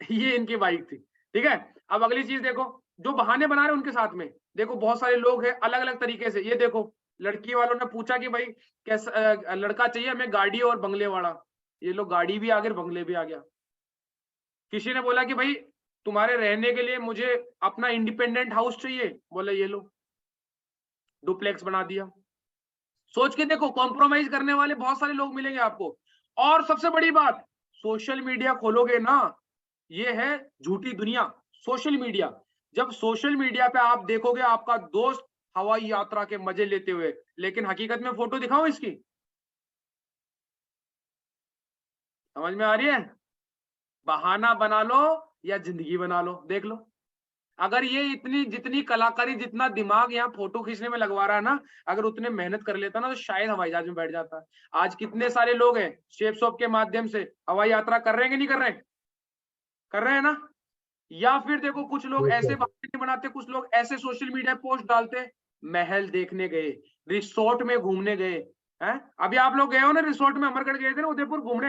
ये इनकी बाइक थी, ठीक है। अब अगली चीज देखो, जो बहाने बना रहे उनके साथ में देखो बहुत सारे लोग हैं अलग अलग तरीके से। ये देखो लड़की वालों ने पूछा कि भाई कैसा लड़का चाहिए हमें, गाड़ी और बंगले वाला। ये लोग गाड़ी भी आ गई, बंगले भी आ गया। किसी ने बोला कि भाई तुम्हारे रहने के लिए मुझे अपना इंडिपेंडेंट हाउस चाहिए, बोले ये लो डुप्लेक्स बना दिया। सोच के देखो, कॉम्प्रोमाइज करने वाले बहुत सारे लोग मिलेंगे आपको। और सबसे बड़ी बात, सोशल मीडिया खोलोगे ना, ये है झूठी दुनिया सोशल मीडिया। जब सोशल मीडिया पे आप देखोगे आपका दोस्त हवाई यात्रा के मजे लेते हुए, लेकिन हकीकत में फोटो दिखाऊं इसकी, समझ में आ रही है? बहाना बना लो या जिंदगी बना लो, देख लो। अगर ये इतनी जितनी कलाकारी, जितना दिमाग यहाँ फोटो खींचने में लगवा रहा है ना, अगर उतने मेहनत कर लेता ना तो शायद हवाई जहाज में बैठ जाता। आज कितने सारे लोग हैं शेप शॉप के माध्यम से हवाई यात्रा कर रहे हैं कि नहीं कर रहे हैं? कर रहे हैं ना। या फिर देखो कुछ लोग ऐसे बहाने बनाते, कुछ लोग ऐसे सोशल मीडिया पोस्ट डालते, महल देखने गए, रिसोर्ट में घूमने गए हैं। अभी आप लोग गए हो ना रिसोर्ट में, अमरगढ़ गए थे ना, उदयपुर घूमने,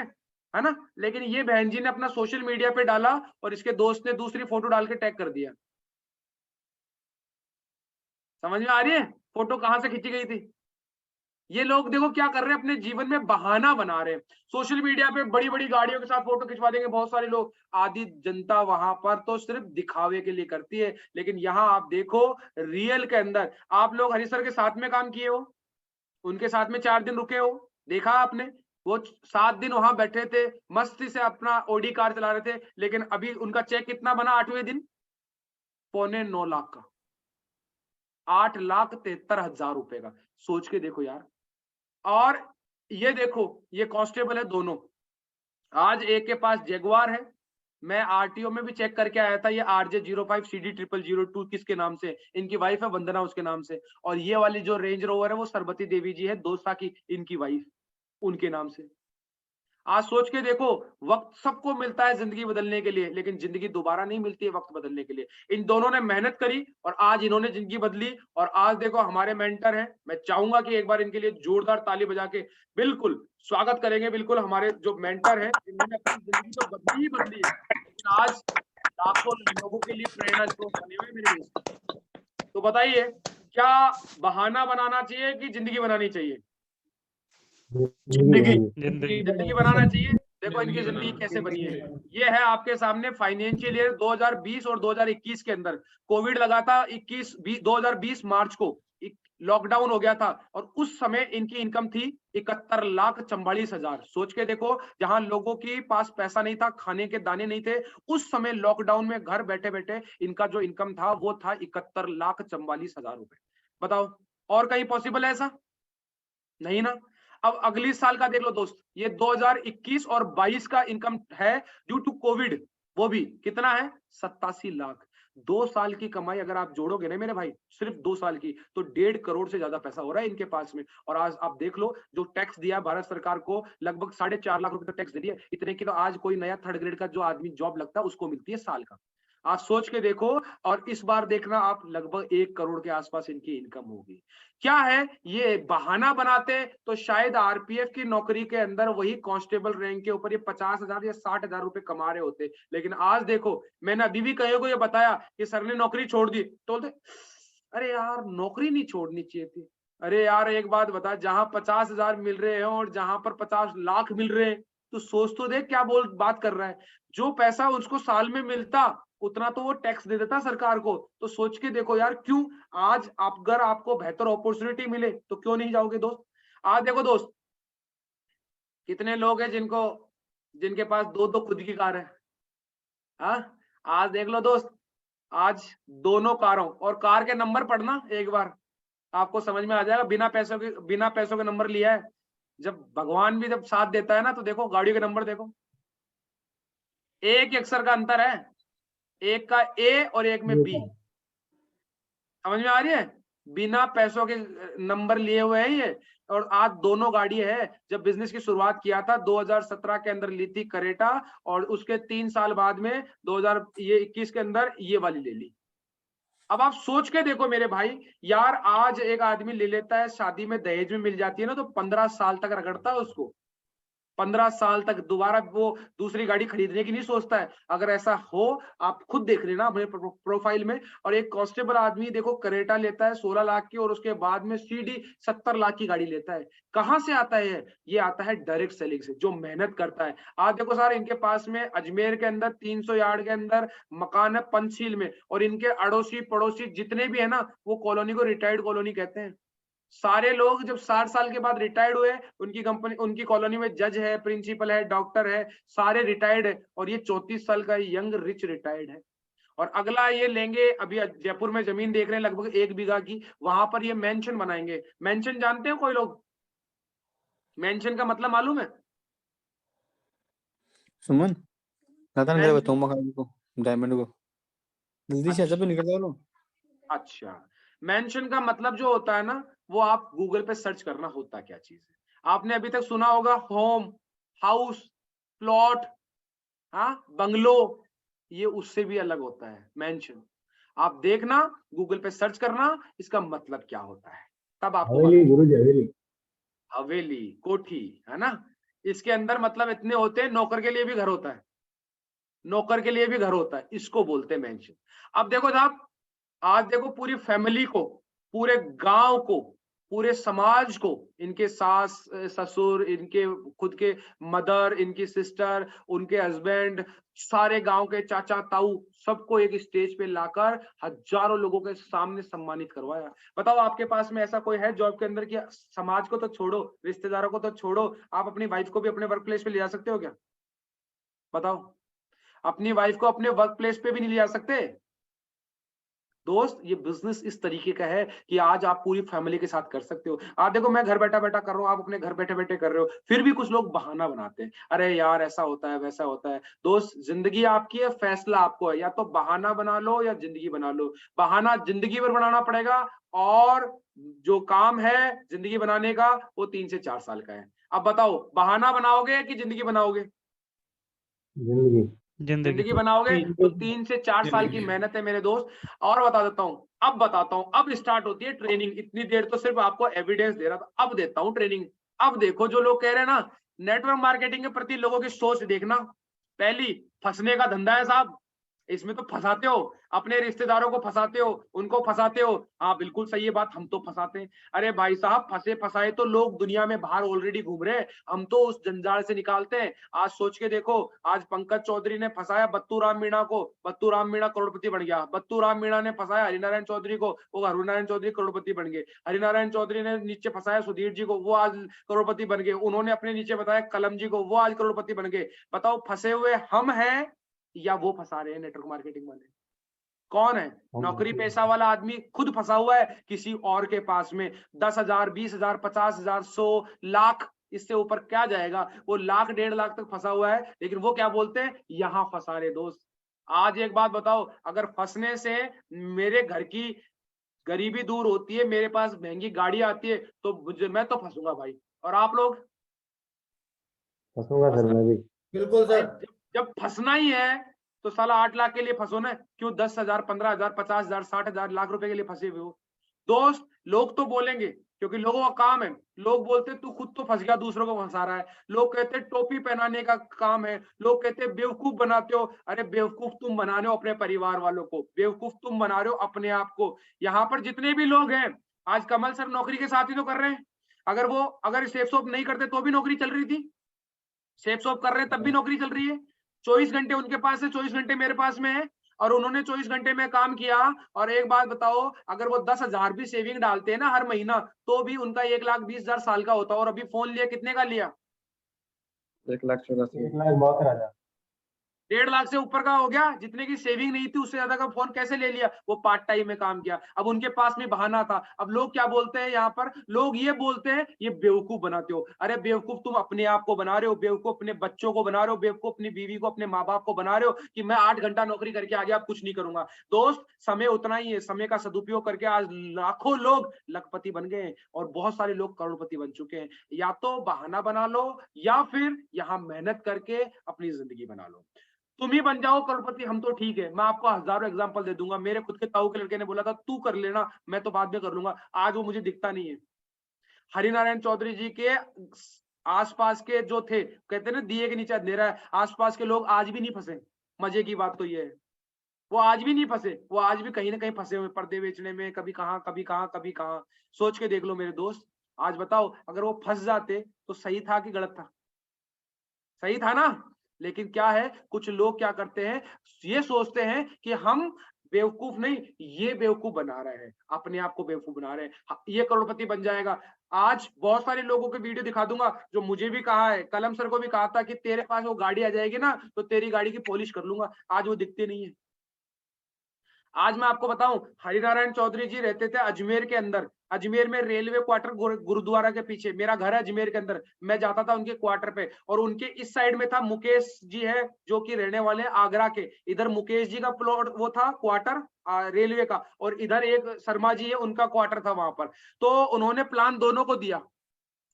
है ना। लेकिन ये बहन जी ने अपना सोशल मीडिया पे डाला और इसके दोस्त ने दूसरी फोटो डाल के टैग कर दिया। समझ में आ रही है फोटो कहां से खींची गई थी? ये लोग देखो क्या कर रहे हैं, अपने जीवन में बहाना बना रहे हैं। सोशल मीडिया पे बड़ी बड़ी गाड़ियों के साथ फोटो खिंचवा देंगे बहुत सारे लोग। आधी जनता वहां पर तो सिर्फ दिखावे के लिए करती है, लेकिन यहाँ आप देखो रियल के अंदर। आप लोग हरी सर के साथ में काम किए हो, उनके साथ में 4 दिन रुके हो, देखा आपने, वो 7 दिन वहां बैठे थे, मस्ती से अपना ओडी कार चला रहे थे, लेकिन अभी उनका चेक कितना बना 8वें दिन? 8.25 लाख का, 8,73,000 रुपए का। सोच के देखो यार। और ये देखो ये कांस्टेबल है दोनों, आज एक के पास जगुआर है, मैं आरटीओ में भी चेक करके आया था, ये RJ05 CD0002 किसके नाम से? इनकी वाइफ है वंदना, उसके नाम से। और ये वाली जो रेंज रोवर है वो सरबती देवी जी है, दोसा की इनकी वाइफ, उनके नाम से। आज सोच के देखो, वक्त सबको मिलता है जिंदगी बदलने के लिए, लेकिन जिंदगी दोबारा नहीं मिलती है वक्त बदलने के लिए। इन दोनों ने मेहनत करी और आज इन्होंने जिंदगी बदली। और आज देखो हमारे मेंटर हैं, मैं चाहूंगा कि एक बार इनके लिए जोरदार ताली बजा के बिल्कुल स्वागत करेंगे। बिल्कुल हमारे जो मेंटर हैं, इन्होंने अपनी जिंदगी तो बदली ही बदली है, लेकिन आज लाखों लोगों के लिए प्रेरणा स्रोत बने हुए मेरे दोस्त। तो बताइए, क्या बहाना बनाना चाहिए कि जिंदगी बनानी चाहिए? जिंदगी बनाना चाहिए। देखो इनकी जिंदगी कैसे बनी है, ये है आपके सामने फाइनेंशियल ईयर 2020 और 2021 के अंदर। कोविड लगा था 2020 मार्च को, लॉकडाउन हो गया था, और उस समय इनकी इनकम थी 71,44,000। सोच के देखो, जहां लोगों के पास पैसा नहीं था, खाने के दाने नहीं थे, उस समय लॉकडाउन में घर बैठे बैठे इनका जो इनकम था वो था 71,44,000 रुपए। बताओ और कहीं पॉसिबल है ऐसा? नहीं ना। अब अगली साल का देख लो दोस्त, ये 2021 और 22 का इनकम है ड्यू टू कोविड, वो भी कितना है? 87 लाख। 2 साल की कमाई अगर आप जोड़ोगे ना मेरे भाई, सिर्फ 2 साल की, तो 1.5 करोड़ से ज्यादा पैसा हो रहा है इनके पास में। और आज आप देख लो, जो टैक्स दिया भारत सरकार को, लगभग 4.5 लाख रुपए का टैक्स दे दिया। इतने की तो आज कोई नया 3rd ग्रेड का जो आदमी जॉब लगता है उसको मिलती है साल का। आप सोच के देखो, और इस बार देखना आप लगभग 1 करोड़ के आसपास इनकी इनकम होगी। क्या है, ये बहाना बनाते तो शायद आरपीएफ की नौकरी के अंदर वही कांस्टेबल रैंक के ऊपर ये 50,000 या 60,000 रुपए कमा रहे होते। लेकिन आज देखो, मैंने अभी भी कहीं को ये बताया कि सर ने नौकरी छोड़ दी, तो बोलते अरे यार नौकरी नहीं छोड़नी चाहिए थी। अरे यार एक बात बता, जहां 50,000 मिल रहे हैं और जहां पर 50 लाख मिल रहे हैं, तो सोच तो देख क्या बात कर रहा है। जो पैसा उसको साल में मिलता उतना तो वो टैक्स दे देता सरकार को। तो सोच के देखो यार, क्यों आज अगर आपको बेहतर अपॉर्चुनिटी मिले तो क्यों नहीं जाओगे दोस्त? आज देखो दोस्त, कितने लोग हैं जिनके पास 2 खुद की कार है। हाँ, आज देख लो दोस्त, आज दोनों कारों और कार के नंबर पढ़ना एक बार, आपको समझ में आ जाएगा। बिना पैसों के नंबर लिया है, जब भगवान भी जब साथ देता है ना, तो देखो गाड़ियों के नंबर देखो, एक अक्षर का अंतर है, एक का ए और एक में बी। समझ में आ रही है? बिना पैसों के नंबर लिए हुए हैं ये। और आज दोनों गाड़ी है, जब बिजनेस की शुरुआत किया था 2017 के अंदर ली थी करेटा, और उसके 3 साल बाद में 2021 के अंदर ये वाली ले ली। अब आप सोच के देखो मेरे भाई, यार आज एक आदमी ले लेता है, शादी में दहेज में मिल जाती है ना, तो 15 साल तक रगड़ता है उसको, 15 साल तक दोबारा वो दूसरी गाड़ी खरीदने की नहीं सोचता है। अगर ऐसा हो, आप खुद देख लेना अपने प्रोफाइल में। और एक कांस्टेबल आदमी देखो करेटा लेता है 16 लाख की, और उसके बाद में सीडी 70 लाख की गाड़ी लेता है। कहां से आता है ये? आता है डायरेक्ट सेलिंग से, जो मेहनत करता है। आज देखो सर, इनके पास में अजमेर के अंदर 300 यार्ड के अंदर मकान है पंचशील में, और इनके अड़ोसी पड़ोसी जितने भी है ना, वो कॉलोनी को रिटायर्ड कॉलोनी कहते हैं। सारे लोग जब 60 साल के बाद रिटायर्ड हुए, उनकी कंपनी, उनकी कॉलोनी में जज है, प्रिंसिपल है, डॉक्टर है, सारे रिटायर्ड है। और ये 34 साल का यंग रिच रिटायर्ड है। और अगला ये लेंगे, अभी जयपुर में जमीन देख रहे हैं लगभग 1 बीघा की, वहां पर ये मेंशन बनाएंगे। मेंशन जानते हो कोई लोग? मेंशन का मतलब मालूम है? सुमन बताऊं मकान को, डायमंड को जल्दी से जब निकल जाओ। अच्छा, मेंशन का मतलब जो होता है ना, वो आप गूगल पे सर्च करना होता क्या चीज है। आपने अभी तक सुना होगा होम, हाउस, प्लॉट, हाँ, बंगलो, ये उससे भी अलग होता है मेंशन। आप देखना, गूगल पे सर्च करना, इसका मतलब क्या होता है, तब आपको हवेली, कोठी, है ना। इसके अंदर मतलब इतने होते हैं, नौकर के लिए भी घर होता है, नौकर के लिए भी घर होता है, इसको बोलते हैं मेंशन। अब देखो साहब, आज देखो पूरी फैमिली को, पूरे गांव को, पूरे समाज को, इनके सास ससुर, इनके खुद के मदर, इनकी सिस्टर, उनके हस्बैंड, सारे गांव के चाचा ताऊ, सबको एक स्टेज पे लाकर हजारों लोगों के सामने सम्मानित करवाया। बताओ, आपके पास में ऐसा कोई है जॉब के अंदर कि समाज को तो छोड़ो, रिश्तेदारों को तो छोड़ो, आप अपनी वाइफ को भी अपने वर्क प्लेस पे ले जा सकते हो क्या? बताओ, अपनी वाइफ को अपने वर्क प्लेस पे भी नहीं ले जा सकते? दोस्त, ये बिजनेस इस तरीके का है कि आज आप पूरी फैमिली के साथ कर सकते हो। आप देखो, मैं घर बैठा बैठा कर रहा हूँ, आप अपने घर बैठे बैठे कर रहे हो, फिर भी कुछ लोग बहाना बनाते हैं, अरे यार ऐसा होता है, वैसा होता है। दोस्त, जिंदगी आपकी है, फैसला आपको है, या तो बहाना बना लो या जिंदगी बना लो। बहाना जिंदगी भर बनाना पड़ेगा, और जो काम है जिंदगी बनाने का, वो 3 से 4 साल का है। अब बताओ, बहाना बनाओगे कि जिंदगी बनाओगे? जिंदगी बनाओगे, तो 3 से 4 साल की मेहनत है मेरे दोस्त। और बता देता हूँ, अब बताता हूँ, अब स्टार्ट होती है ट्रेनिंग। इतनी देर तो सिर्फ आपको एविडेंस दे रहा था, अब देता हूँ ट्रेनिंग। अब देखो, जो लोग कह रहे हैं ना, नेटवर्क मार्केटिंग के प्रति लोगों की सोच देखना। पहली, फंसने का धंधा है साहब, इसमें तो फंसाते हो, अपने रिश्तेदारों को फंसाते हो, उनको फंसाते हो। हाँ, बिल्कुल सही है बात, हम तो फंसाते हैं। अरे भाई साहब, फंसे फंसाए तो लोग दुनिया में बाहर ऑलरेडी घूम रहे हैं, हम तो उस जंजाल से निकालते हैं। आज सोच के देखो, आज पंकज चौधरी ने फंसाया बत्तू राम मीणा को, बत्तू राम मीणा करोड़पति बन गया। बत्तू राम मीणा ने फंसाया हरिनारायण चौधरी को, वो हरिनारायण चौधरी करोड़पति बन गए। हरिनारायण चौधरी ने नीचे फंसाया सुधीर जी को, वो आज करोड़पति बन गए। उन्होंने अपने नीचे बताया कलम जी को, वो आज करोड़पति बन गए। बताओ, फंसे हुए हम हैं या वो फंसा रहे हैं नेटवर्क मार्केटिंग वाले? कौन है? नौकरी पेशा वाला आदमी खुद फंसा हुआ है किसी और के पास में। 10,000, 20,000, 50,000, 100 लाख, इससे ऊपर क्या जाएगा? वो लाख 1.5 लाख तक फंसा हुआ है, लेकिन वो क्या बोलते हैं, यहां फंसा रहे। दोस्त, आज एक बात बताओ, अगर फंसने से मेरे घर की गरीबी दूर होती है, मेरे पास महंगी गाड़ी आती है, तो मैं तो फंसूंगा भाई। और आप लोग? फंसूंगा सर, मैं भी। बिल्कुल सर। जब फंसना ही है तो साला 8 लाख के लिए फंसो ना, क्यों 10,000, 15,000, 50,000, 60,000, लाख रुपए के लिए फंसे हुए हो? दोस्त, लोग तो बोलेंगे, क्योंकि लोगों का काम है। लोग बोलते तू खुद तो फंस गया, दूसरों को फंसा रहा है। लोग कहते टोपी पहनाने का काम है। लोग कहते बेवकूफ बनाते हो। अरे बेवकूफ तुम बना रहे हो अपने परिवार वालों को, बेवकूफ तुम बना रहे हो अपने आप को। यहाँ पर जितने भी लोग हैं, आज कमल सर नौकरी के साथ ही तो कर रहे हैं। अगर सेफ शॉप नहीं करते तो भी नौकरी चल रही थी। सेफ शॉप कर रहे हैं तब भी नौकरी चल रही है। 24 घंटे उनके पास है, 24 घंटे मेरे पास में है, और उन्होंने 24 घंटे में काम किया। और एक बात बताओ, अगर वो 10,000 भी सेविंग डालते हैं ना हर महीना, तो भी उनका 1,20,000 साल का होता है। और अभी फोन लिया, कितने का लिया? 1,14,000 बहुत राजा। 1.5 लाख से ऊपर का हो गया, जितने की सेविंग नहीं थी उससे ज्यादा का फोन कैसे ले लिया? वो पार्ट टाइम में काम किया। अब उनके पास में बहाना था। अब लोग क्या बोलते हैं यहाँ पर? लोग ये बोलते हैं ये बेवकूफ बनाते हो। अरे बेवकूफ तुम अपने आप को बना रहे हो, बेवकूफ अपने बच्चों को बना रहे हो, बेवकूफ अपनी बीवी को, अपने माँ बाप को बना रहे हो कि मैं 8 घंटा नौकरी करके आ गया, अब कुछ नहीं करूंगा। दोस्त, समय उतना ही है। समय का सदुपयोग करके आज लाखों लोग लखपति बन गए हैं और बहुत सारे लोग करोड़पति बन चुके हैं। या तो बहाना बना लो या फिर यहाँ मेहनत करके अपनी जिंदगी बना लो। तुम ही बन जाओ करोड़पति, हम तो ठीक है। मैं आपको हजारों एग्जांपल दे दूंगा। मेरे खुद के ताऊ के लड़के ने बोला था तू कर लेना, मैं तो बाद में कर लूंगा। आज वो मुझे दिखता नहीं है। हरिनारायण चौधरी जी के आसपास के जो थे, कहते ना दिए के नीचे अंधेरा है, आसपास के लोग आज भी नहीं फंसे। मजे की बात तो ये है, वो आज भी नहीं फंसे। वो आज भी कहीं ना कहीं फंसे हुए, पर्दे बेचने में, कभी कहाँ कभी कहाँ कभी कहाँ। सोच के देख लो मेरे दोस्त। आज बताओ, अगर वो फंस जाते तो सही था कि गलत था? सही था ना। लेकिन क्या है, कुछ लोग क्या करते हैं, ये सोचते हैं कि हम बेवकूफ नहीं, ये बेवकूफ बना रहे हैं, अपने आप को बेवकूफ बना रहे हैं, ये करोड़पति बन जाएगा। आज बहुत सारे लोगों के वीडियो दिखा दूंगा जो मुझे भी कहा है, कलम सर को भी कहा था कि तेरे पास वो गाड़ी आ जाएगी ना तो तेरी गाड़ी की पॉलिश कर लूंगा। आज वो दिखते नहीं है। आज मैं आपको बताऊं, हरिनारायण चौधरी जी रहते थे अजमेर के अंदर। अजमेर में रेलवे क्वार्टर गुरुद्वारा के पीछे, मेरा घर है अजमेर के अंदर। मैं जाता था उनके क्वार्टर पे, और उनके इस साइड में था मुकेश जी है जो कि रहने वाले आगरा के। इधर मुकेश जी का प्लॉट वो था क्वार्टर रेलवे का, और इधर एक शर्मा जी है उनका क्वार्टर था वहां पर। तो उन्होंने प्लान दोनों को दिया,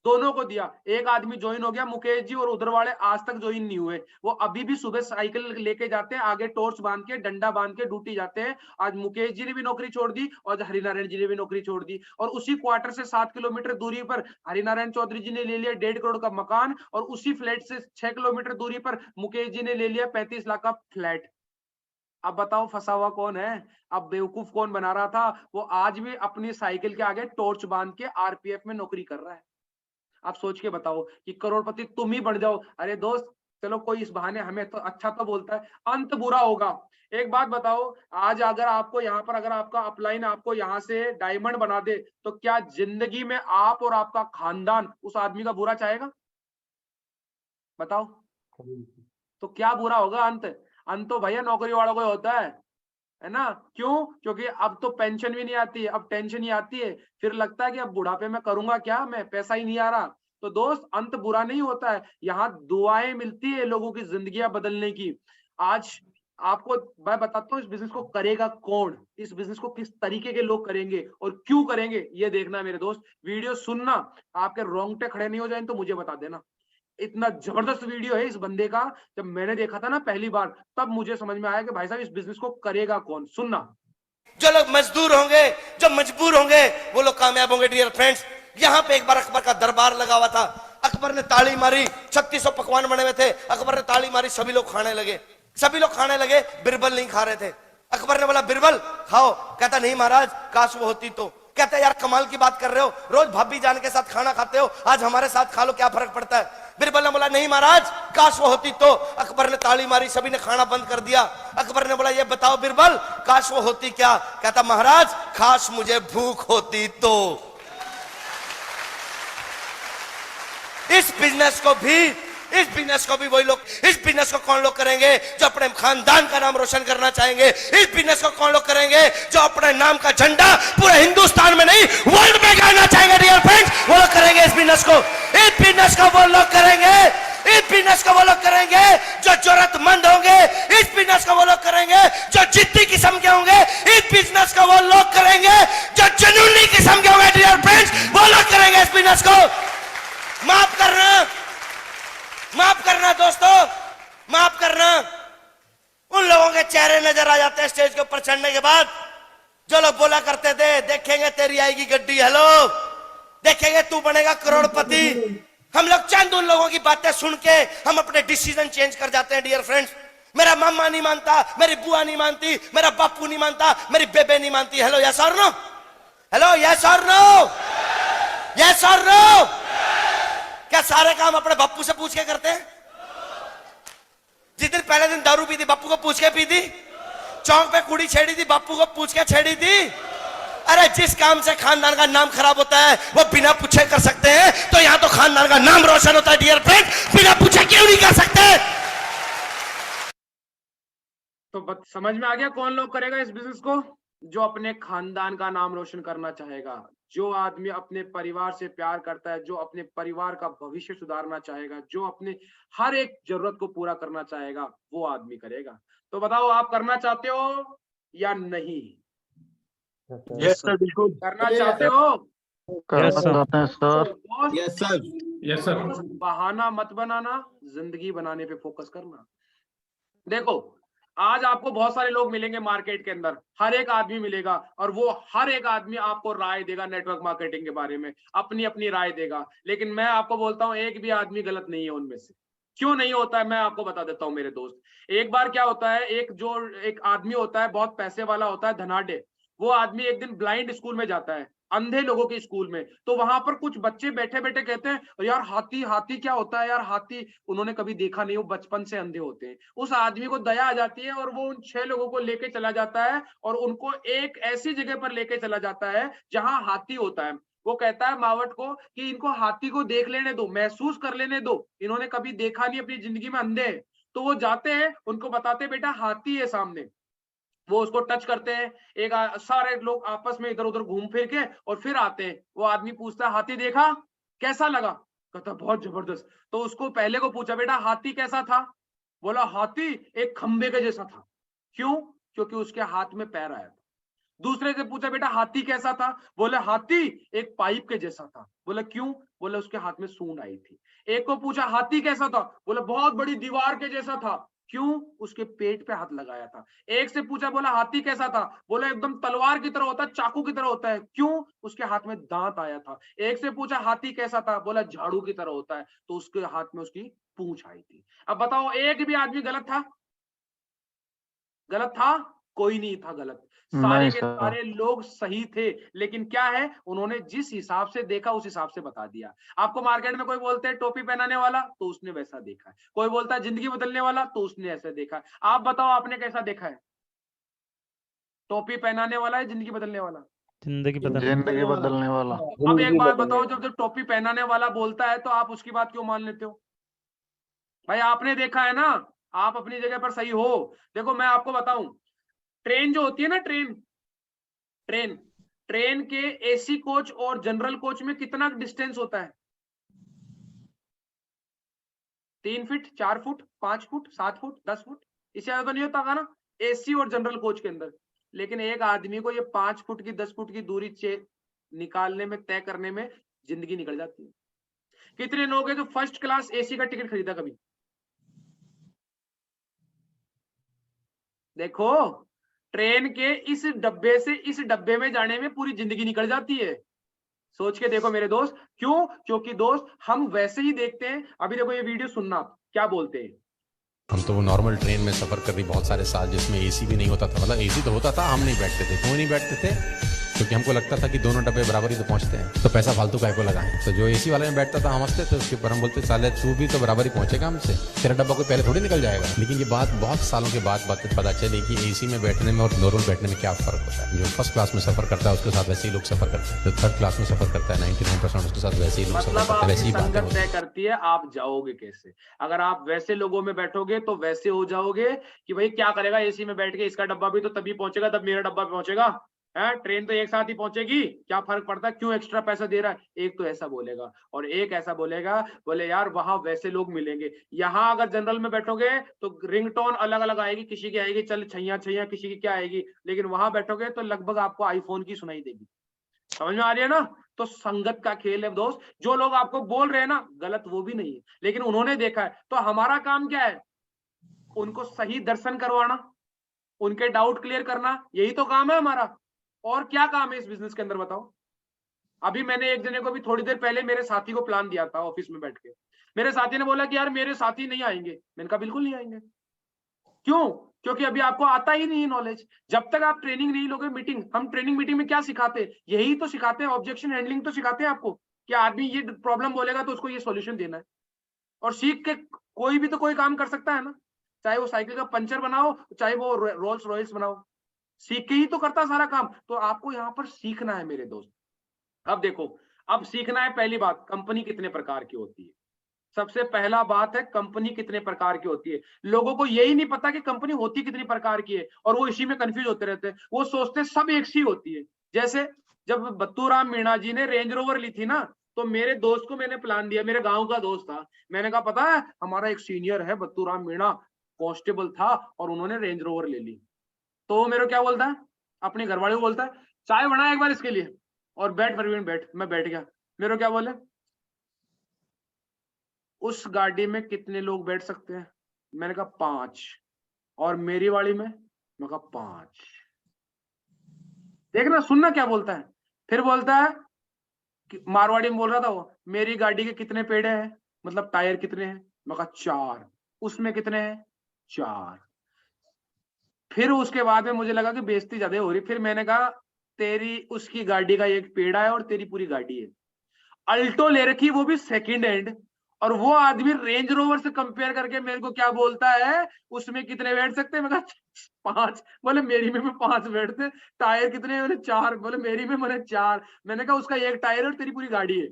दोनों को दिया। एक आदमी ज्वाइन हो गया मुकेश जी, और उधर वाले आज तक ज्वाइन नहीं हुए। वो अभी भी सुबह साइकिल लेके जाते हैं, आगे टॉर्च बांध के, डंडा बांध के ड्यूटी जाते हैं। आज मुकेश जी ने भी नौकरी छोड़ दी और हरिनारायण जी ने भी नौकरी छोड़ दी। और उसी क्वार्टर से 7 किलोमीटर दूरी पर हरिनारायण चौधरी जी ने ले लिया 1.5 करोड़ का मकान, और उसी फ्लैट से 6 किलोमीटर दूरी पर मुकेश जी ने ले लिया 35 लाख का फ्लैट। अब बताओ फंसा हुआ कौन है? अब बेवकूफ कौन बना रहा था? वो आज भी अपनी साइकिल के आगे टॉर्च बांध के आरपीएफ में नौकरी कर रहा है। आप सोच के बताओ कि करोड़पति तुम ही बन जाओ। अरे दोस्त, चलो कोई इस बहाने हमें तो अच्छा तो बोलता है, अंत बुरा होगा। एक बात बताओ, आज अगर आपको यहाँ पर, अगर आपका अपलाइन आपको यहाँ से डायमंड बना दे, तो क्या जिंदगी में आप और आपका खानदान उस आदमी का बुरा चाहेगा? बताओ, तो क्या बुरा होगा? अंत तो भैया नौकरी वालों को होता है ना। क्यों? क्योंकि अब तो पेंशन भी नहीं आती है, अब टेंशन ही आती है। फिर लगता है कि अब बुढ़ापे में करूंगा क्या, मैं पैसा ही नहीं आ रहा। तो दोस्त, अंत बुरा नहीं होता है, यहाँ दुआएं मिलती है लोगों की जिंदगियां बदलने की। आज आपको मैं बताता हूँ इस बिजनेस को करेगा कौन, इस बिजनेस को किस तरीके के लोग करेंगे और क्यों करेंगे, ये देखना मेरे दोस्त। वीडियो सुनना, आपके रोंगटे खड़े नहीं हो जाए तो मुझे बता देना। इतना जबरदस्त वीडियो है इस बंदे का। जब मैंने देखा था ना पहली बार, तब मुझे समझ में आया कि भाई साहब इस बिजनेस को करेगा कौन। सुनना, जो लोग मजदूर होंगे, जो मजबूर होंगे, वो लोग कामयाब होंगे। डियर फ्रेंड्स, यहाँ पे एक बार अकबर का दरबार लगा हुआ था। अकबर ने ताली मारी, 3600 पकवान बने हुए थे। अकबर ने ताली मारी, सभी लोग खाने लगे। सभी लोग खाने लगे, बिरबल नहीं खा रहे थे। अकबर ने बोला बिरबल खाओ। कहता नहीं महाराज, काश वो होती तो। कहता यार कमाल की बात कर रहे हो, रोज भाभी जान के साथ खाना खाते हो, आज हमारे साथ खा लो, क्या फर्क पड़ता है। बिरबल ने बोला नहीं महाराज, काश वो होती तो। अकबर ने ताली मारी, सभी ने खाना बंद कर दिया। अकबर ने बोला ये बताओ बिरबल, काश वो होती क्या? कहता महाराज, काश मुझे भूख होती तो। इस बिजनेस को भी वही लोग, इस बिजनेस को कौन लोग करेंगे जो अपने खानदान का नाम रोशन करना चाहेंगे। इस बिजनेस को कौन लोग करेंगे जो अपने नाम का झंडा पूरे हिंदुस्तान में नहीं वर्ल्ड में गाना चाहेंगे। डियर फ्रेंड्स, वो लोग करेंगे इस बिजनेस को। इस बिजनेस को वो लोग करेंगे, इस बिजनेस को वो लोग करेंगे जो जरूरतमंद होंगे। इस बिजनेस को वो लोग करेंगे जो जिद्दी किस्म के होंगे। इस बिजनेस को वो लोग करेंगे जो जुनूनी किस्म के होंगे। डियर फ्रेंड्स, वो लोग करेंगे इस बिजनेस को। माफ करना दोस्तों, माफ करना। उन लोगों के चेहरे नजर आ जाते हैं स्टेज के ऊपर चढ़ने के बाद, जो लोग बोला करते थे देखेंगे तेरी आएगी गड्डी, हेलो देखेंगे तू बनेगा करोड़पति। हम लोग चंद उन लोगों की बातें सुन के हम अपने डिसीजन चेंज कर जाते हैं। डियर फ्रेंड्स, मेरा मामा नहीं मानता, मेरी बुआ नहीं मानती, मेरा बापू नहीं मानता, मेरी बेबे नहीं मानती। हेलो यस और नो, हेलो यस और नो, यस और नो। क्या सारे काम अपने बापू से पूछ के करते हैं? जिस दिन पहले दिन दारू पी थी, बापू को पूछ के पी थी। चौक पे कुड़ी छेड़ी थी, बापू को पूछ के छेड़ी थी। अरे जिस काम से खानदान का नाम खराब होता है वो बिना पूछे कर सकते हैं, तो यहां तो खानदान का नाम रोशन होता है। डियर फ्रेंड, बिना पूछे क्यों नहीं कर सकते? तो समझ में आ गया कौन लोग करेगा इस बिजनेस को? जो अपने खानदान का नाम रोशन करना चाहेगा, जो आदमी अपने परिवार से प्यार करता है, जो अपने परिवार का भविष्य सुधारना चाहेगा, जो अपने हर एक जरूरत को पूरा करना चाहेगा, वो आदमी करेगा। तो बताओ आप करना चाहते हो या नहीं? यस सर, बिल्कुल करना चाहते हो? Yes sir. Sir yes sir. Yes sir. बहाना मत बनाना, जिंदगी बनाने पे फोकस करना। देखो आज आपको बहुत सारे लोग मिलेंगे मार्केट के अंदर, हर एक आदमी मिलेगा और वो हर एक आदमी आपको राय देगा नेटवर्क मार्केटिंग के बारे में, अपनी अपनी राय देगा। लेकिन मैं आपको बोलता हूं एक भी आदमी गलत नहीं है उनमें से। क्यों नहीं होता है मैं आपको बता देता हूं मेरे दोस्त। एक बार क्या होता है, एक आदमी होता है बहुत पैसे वाला होता है, धनाढ्य। वो आदमी एक दिन ब्लाइंड स्कूल में जाता है, अंधे लोगों के स्कूल में। तो वहां पर कुछ बच्चे बैठे बैठे कहते हैं यार हाथी हाथी क्या होता है यार, हाथी उन्होंने कभी देखा नहीं, वो बचपन से अंधे होते हैं। उस आदमी को दया आ जाती है और वो उन 6 लोगों को लेके चला जाता है और उनको एक ऐसी जगह पर लेके चला जाता है जहां हाथी होता है। वो कहता है मावट को कि इनको हाथी को देख लेने दो, महसूस कर लेने दो, इन्होंने कभी देखा नहीं अपनी जिंदगी में, अंधे हैं। तो वो जाते हैं, उनको बताते बेटा हाथी है सामने। वो उसको टच करते हैं, सारे लोग आपस में इधर उधर घूम फिर के और फिर आते हैं। वो आदमी पूछता है हाथी देखा, कैसा लगा? कहता बहुत जबरदस्त। तो उसको पहले को पूछा बेटा हाथी कैसा था? बोला हाथी एक खंबे के जैसा था। क्यों? क्योंकि उसके हाथ में पैर आया था। दूसरे से पूछा बेटा हाथी कैसा था? बोले हाथी एक पाइप के जैसा था। बोले क्यों? बोले उसके हाथ में सूंड आई थी। एक को पूछा हाथी कैसा था? बोले बहुत बड़ी दीवार के जैसा था। क्यों? उसके पेट पे हाथ लगाया था। एक से पूछा, बोला हाथी कैसा था? बोला एकदम तलवार की तरह होता है, चाकू की तरह होता है। क्यों? उसके हाथ में दांत आया था। एक से पूछा हाथी कैसा था? बोला झाड़ू की तरह होता है, तो उसके हाथ में उसकी पूंछ आई थी। अब बताओ एक भी आदमी गलत था? गलत था? कोई नहीं था गलत, सारे के सारे लोग सही थे। लेकिन क्या है, उन्होंने जिस हिसाब से देखा उस हिसाब से बता दिया। आपको मार्केट में कोई बोलते हैं टोपी पहनाने वाला, तो उसने वैसा देखा है। कोई बोलता है जिंदगी बदलने वाला, तो उसने ऐसा देखा है। आप बताओ आपने कैसा देखा है? टोपी पहनाने वाला है जिंदगी बदलने वाला? जिंदगी बदलने वाला। अब एक बात बताओ, जब टोपी पहनाने वाला बोलता है तो आप उसकी बात क्यों मान लेते हो? भाई आपने देखा है ना, आप अपनी जगह पर सही हो। देखो मैं आपको बताऊं, ट्रेन जो होती है ना, ट्रेन के एसी कोच और जनरल कोच में कितना डिस्टेंस होता है? 3 feet, 4 foot, 5 foot, 7 foot, 10 foot, इससे ज्यादा तो नहीं होता ना एसी और जनरल कोच के अंदर। लेकिन एक आदमी को ये 5 फुट की 10 फुट की दूरी निकालने में, तय करने में जिंदगी निकल जाती है। कितने लोग हैं जो फर्स्ट क्लास एसी का टिकट खरीदा कभी? देखो ट्रेन के इस डब्बे से इस डब्बे में जाने में पूरी जिंदगी निकल जाती है। सोच के देखो मेरे दोस्त। क्यों? क्योंकि दोस्त हम वैसे ही देखते हैं। अभी देखो ये वीडियो सुनना, क्या बोलते हैं। हम तो वो नॉर्मल ट्रेन में सफर कर रही बहुत सारे साल, जिसमें एसी भी नहीं होता था। मतलब एसी तो होता था, हम नहीं बैठते थे। क्यों नहीं बैठते थे? क्योंकि हमको लगता था कि दोनों डब्बे बराबर ही तो पहुंचते हैं, तो पैसा फालतू काय को लगाएं। तो जो एसी वाले में बैठता था हम हंसते थे उसके ऊपर, हम बोलते साले तू भी तो बराबर ही पहुंचेगा हमसे, तेरा डब्बा कोई पहले थोड़ी निकल जाएगा। लेकिन ये बात बहुत सालों के बाद पता चली कि एसी में बैठने में और नॉर्मल बैठने में क्या फर्क होता है। जो फर्स्ट क्लास में सफर करता है उसके साथ वैसे ही लोग सफर करते हैं, जो थर्ड क्लास में सफर करता है 99% उसके साथ वैसे ही लोग सफर करते हैं। वैसी ही बातें तय करती है आप जाओगे कैसे। अगर आप वैसे लोगों में बैठोगे तो वैसे हो जाओगे कि भाई क्या करेगा एसी में बैठ के, इसका डब्बा भी तो तभी पहुंचेगा तब मेरा डब्बा पहुंचेगा, है ट्रेन तो एक साथ ही पहुंचेगी, क्या फर्क पड़ता है, क्यों एक्स्ट्रा पैसा दे रहा है। एक तो ऐसा बोलेगा और एक ऐसा बोलेगा, बोले यार वहां वैसे लोग मिलेंगे। यहाँ अगर जनरल में बैठोगे तो रिंगटोन अलग अलग आएगी, किसी की आएगी चल छैया छैया, किसी की क्या आएगी। लेकिन वहां बैठोगे तो लगभग आपको आईफोन की सुनाई देगी। समझ में आ रही है ना? तो संगत का खेल है दोस्त। जो लोग आपको बोल रहे हैं ना गलत, वो भी नहीं है, लेकिन उन्होंने देखा है। तो हमारा काम क्या है? उनको सही दर्शन करवाना, उनके डाउट क्लियर करना, यही तो काम है हमारा। और क्या काम है इस बिजनेस के अंदर बताओ? अभी मैंने एक जने को भी थोड़ी देर पहले मेरे साथी को प्लान दिया था ऑफिस में बैठ के। मेरे साथी ने बोला कि यार मेरे साथी नहीं आएंगे। मैंने कहा बिल्कुल नहीं आएंगे। क्यों? क्योंकि अभी आपको आता ही नहीं है नॉलेज। जब तक आप ट्रेनिंग नहीं लोगे, मीटिंग, हम ट्रेनिंग मीटिंग में क्या सिखाते हैं? यही तो सिखाते हैं, ऑब्जेक्शन हैंडलिंग तो सिखाते हैं आपको कि आदमी ये प्रॉब्लम बोलेगा तो उसको ये सॉल्यूशन देना है। और सीख के कोई भी तो कोई काम कर सकता है ना, चाहे वो साइकिल का पंचर बनाओ, चाहे वो रोल्स रॉयल्स बनाओ, सीख के ही तो करता सारा काम। तो आपको यहाँ पर सीखना है मेरे दोस्त। अब देखो, अब सीखना है। पहली बात, कंपनी कितने प्रकार की होती है। सबसे पहला बात है कंपनी कितने प्रकार की होती है। लोगों को यही नहीं पता कि कंपनी होती कितनी प्रकार की है, और वो इसी में कंफ्यूज होते रहते हैं। वो सोचते सब एक सी होती है। जैसे जब बत्तूराम मीणा जी ने रेंज रोवर ली थी ना, तो मेरे दोस्त को मैंने प्लान दिया, मेरे गांव का दोस्त था, मैंने कहा पता है हमारा एक सीनियर है बत्तूराम मीणा, कांस्टेबल था और उन्होंने रेंज रोवर ले ली। तो वो मेरे को क्या बोलता है, अपने घर वाले को बोलता है चाय बना एक बार इसके लिए, और बैठ परवीन बैठ। मैं बैठ गया। मेरे को क्या बोले, उस गाड़ी में कितने लोग बैठ सकते हैं? मैंने कहा 5। और मेरी वाली में? मैं कहा 5। देखना सुनना क्या बोलता है। फिर बोलता है कि मारवाड़ी में बोल रहा था वो, मेरी गाड़ी के कितने पेड़े हैं, मतलब टायर कितने हैं? मैं कहा 4। उसमें कितने हैं? 4। फिर उसके बाद में मुझे लगा कि बेइज्जती ज्यादा हो रही। फिर मैंने कहा तेरी उसकी गाड़ी का एक पेड़ा है और तेरी पूरी गाड़ी है। अल्टो ले रखी, वो भी सेकंड हैंड, और वो आदमी रेंज रोवर से कंपेयर करके मेरे को क्या बोलता है उसमें कितने बैठ सकते हैं? मैं कहा 5। बोले मेरी में 5 बैठते। टायर कितने? बोले 4। बोले मेरी में? बोले 4। मैंने कहा उसका एक टायर और तेरी पूरी गाड़ी है।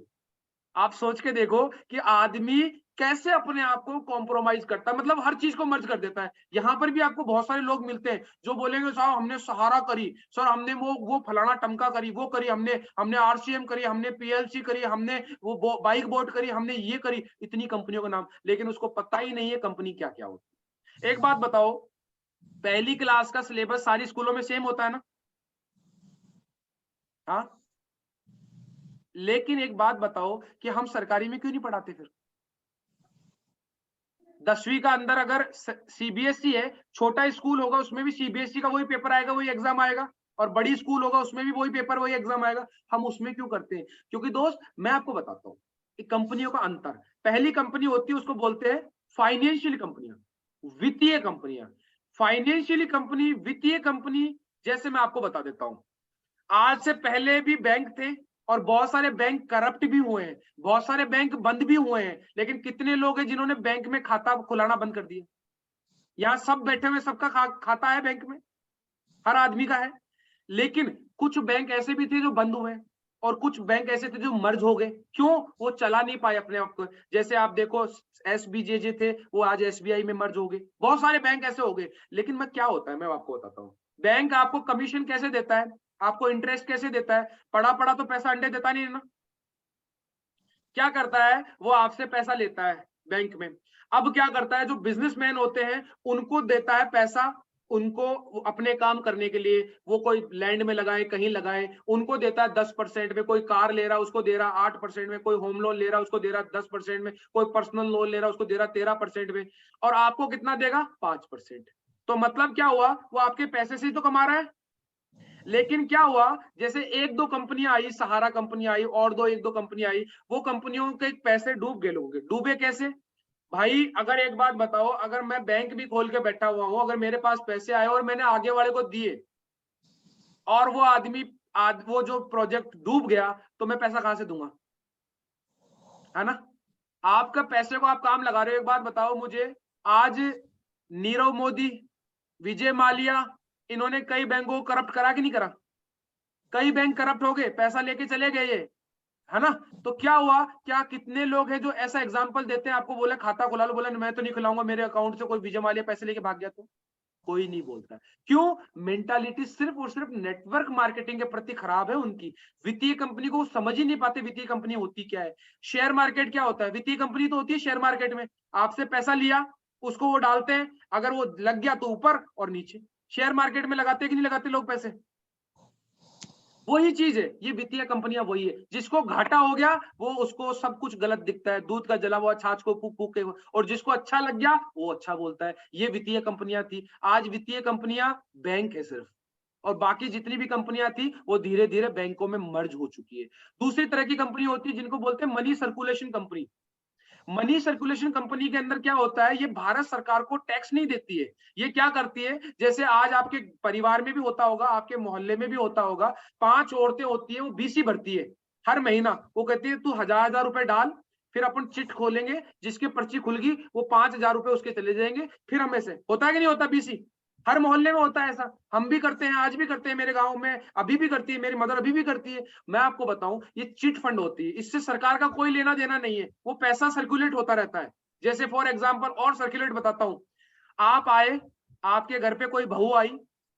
आप सोच के देखो कि आदमी कैसे अपने आप को कॉम्प्रोमाइज करता है, मतलब हर चीज को मर्ज कर देता है। यहाँ पर भी आपको बहुत सारे लोग मिलते हैं जो बोलेंगे साहब हमने सहारा करी, सर हमने वो फलाना टमका करी, वो करी, हमने आरसीएम करी, हमने पीएलसी करी, हमने वो बाइक बोट करी, हमने ये करी, इतनी कंपनियों का नाम, लेकिन उसको पता ही नहीं है कंपनी क्या क्या होती है। एक बात बताओ, पहली क्लास का सिलेबस सारी स्कूलों में सेम होता है ना? हाँ, लेकिन एक बात बताओ कि हम सरकारी में क्यों नहीं पढ़ाते? फिर 10वीं का अंदर अगर सीबीएसई है, छोटा स्कूल होगा उसमें भी सीबीएसई का वही पेपर आएगा, वही एग्जाम आएगा, और बड़ी स्कूल होगा उसमें भी वही पेपर वही एग्जाम आएगा। हम उसमें क्यों करते हैं? क्योंकि दोस्त मैं आपको बताता हूँ कंपनियों का अंतर। पहली कंपनी होती है उसको बोलते हैं फाइनेंशियल कंपनियां, वित्तीय कंपनियां। फाइनेंशियली कंपनी, वित्तीय कंपनी, जैसे मैं आपको बता देता हूं, आज से पहले भी बैंक थे और बहुत सारे बैंक करप्ट भी हुए हैं, बहुत सारे बैंक बंद भी हुए हैं, लेकिन कितने लोग हैं जिन्होंने बैंक में खाता खुलाना बंद कर दिया? यहाँ सब बैठे हुए सबका खाता है बैंक में, हर आदमी का है। लेकिन कुछ बैंक ऐसे भी थे जो बंद हुए और कुछ बैंक ऐसे थे जो मर्ज हो गए। क्यों? वो चला नहीं पाए अपने आप को। जैसे आप देखो एसबीजे थे, वो आज एसबीआई में मर्ज हो गए। बहुत सारे बैंक ऐसे हो गए। लेकिन मैं क्या होता है मैं आपको बताता हूँ, बैंक आपको कमीशन कैसे देता है, आपको इंटरेस्ट कैसे देता है? पड़ा पड़ा तो पैसा अंडे देता नहीं है ना। क्या करता है वो? आपसे पैसा लेता है बैंक में। अब क्या करता है, जो बिजनेसमैन होते हैं उनको देता है पैसा, उनको अपने काम करने के लिए, वो कोई लैंड में लगाए, कहीं लगाए, उनको देता है 10% में। कोई कार ले रहा है उसको दे रहा 8% में, कोई होम लोन ले रहा है उसको दे रहा 10% में, कोई पर्सनल लोन ले रहा है उसको दे रहा 13% में, और आपको कितना देगा? 5%। तो मतलब क्या हुआ, वो आपके पैसे से ही तो कमा रहा है। लेकिन क्या हुआ, जैसे एक दो कंपनियां आई, सहारा कंपनी आई और एक दो कंपनी आई, वो कंपनियों के पैसे डूब गए। लोगों के डूबे कैसे भाई? अगर एक बात बताओ, अगर मैं बैंक भी खोल के बैठा हुआ हूं, अगर मेरे पास पैसे आए और मैंने आगे वाले को दिए और वो आदमी वो जो प्रोजेक्ट डूब गया, तो मैं पैसा कहां से दूंगा? है ना? आपका पैसे को आप काम लगा रहे हो। एक बात बताओ मुझे, आज नीरव मोदी, विजय माल्या, इन्होंने कई बैंकों को करप्ट करा कि नहीं करा? कई बैंक करप्ट हो गए, पैसा लेके चले गए ये, है ना? तो क्या हुआ, क्या कितने लोग हैं जो ऐसा एग्जांपल देते हैं, आपको बोले खाता खुला लो, बोले मैं तो नहीं खुलाऊंगा, मेरे अकाउंट से कोई विजय माल्या पैसे लेके भाग गया तो? कोई नहीं बोलता। क्यों? मेंटालिटी सिर्फ और सिर्फ नेटवर्क मार्केटिंग के प्रति खराब है उनकी। वित्तीय कंपनी को समझ ही नहीं पाते वित्तीय कंपनी होती क्या है। शेयर मार्केट क्या होता है? वित्तीय कंपनी तो होती है शेयर मार्केट में, आपसे पैसा लिया, उसको वो डालते हैं, अगर वो लग गया तो ऊपर और नीचे। शेयर मार्केट में लगाते कि नहीं लगाते लोग पैसे? वही चीज है, ये वित्तीय कंपनियां वही है। जिसको घाटा हो गया वो उसको सब कुछ गलत दिखता है, दूध का जला हुआ छाछ को फूक फूक के, और जिसको अच्छा लग गया वो अच्छा बोलता है। ये वित्तीय कंपनियां थी। आज वित्तीय कंपनियां बैंक है सिर्फ, और बाकी जितनी भी कंपनियां थी वो धीरे धीरे बैंकों में मर्ज हो चुकी है। दूसरी तरह की कंपनी होती है जिनको बोलते हैं money circulation company. Money circulation company के अंदर क्या होता है, ये भारत सरकार को टैक्स नहीं देती है। ये क्या करती है, जैसे आज आपके परिवार में भी होता होगा, आपके मोहल्ले में भी होता होगा, 5 औरतें होती है, वो बीसी भरती है हर महीना। वो कहती है तू 1000 रुपए डाल, फिर अपन चिट खोलेंगे, जिसकी पर्ची खुल गई वो 5000 रुपए उसके चले जाएंगे, फिर हमें से। होता है कि नहीं होता बीसी? हर मोहल्ले में होता है ऐसा, हम भी करते हैं, आज भी करते हैं, मेरे गांव में अभी भी करती है, मेरी मदर अभी भी करती है। मैं आपको बताऊं, ये चिट फंड होती है, इससे सरकार का कोई लेना देना नहीं है, वो पैसा सर्कुलेट होता रहता है। जैसे फॉर एग्जाम्पल और सर्कुलेट बताता हूँ, आप आए, आपके घर पे कोई बहू आई,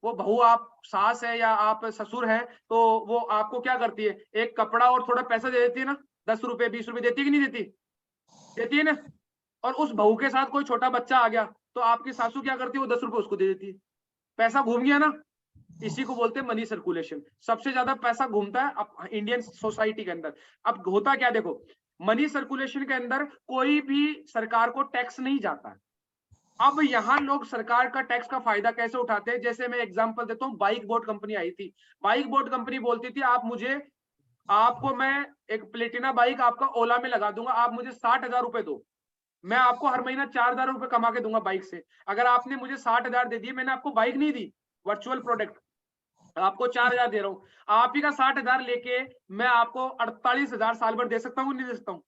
वो बहू आप सास है या आप ससुर है, तो वो आपको क्या करती है, एक कपड़ा और थोड़ा पैसा दे देती है ना, 10 रुपए 20 रुपए देती है कि नहीं देती, देती है ना। और उस बहू के साथ कोई छोटा बच्चा आ गया तो आपकी सासू क्या करती है, वो 10 रुपए उसको दे देती है, पैसा घूम गया ना। इसी को बोलते हैं मनी सर्कुलेशन। सबसे ज्यादा पैसा घूमता है अब इंडियन सोसाइटी के अंदर। अब होता क्या, देखो मनी सर्कुलेशन के अंदर कोई भी सरकार को टैक्स नहीं जाता है। अब यहाँ लोग सरकार का टैक्स का फायदा कैसे उठाते हैं, जैसे मैं एग्जांपल देता हूँ, बाइक बोर्ड कंपनी आई थी, बाइक बोर्ड कंपनी बोलती थी आपको मैं एक प्लेटिना बाइक आपका ओला में लगा दूंगा, आप मुझे 60,000 रुपए दो, मैं आपको हर महीना 4,000 रुपए कमा के दूंगा बाइक से। अगर आपने मुझे 60,000 दे दिए, मैंने आपको बाइक नहीं दी, वर्चुअल प्रोडक्ट, आपको 4,000 दे रहा हूँ, आप ही का 60,000 लेके मैं आपको 48,000 साल भर दे सकता हूँ, नहीं दे सकता हूँ,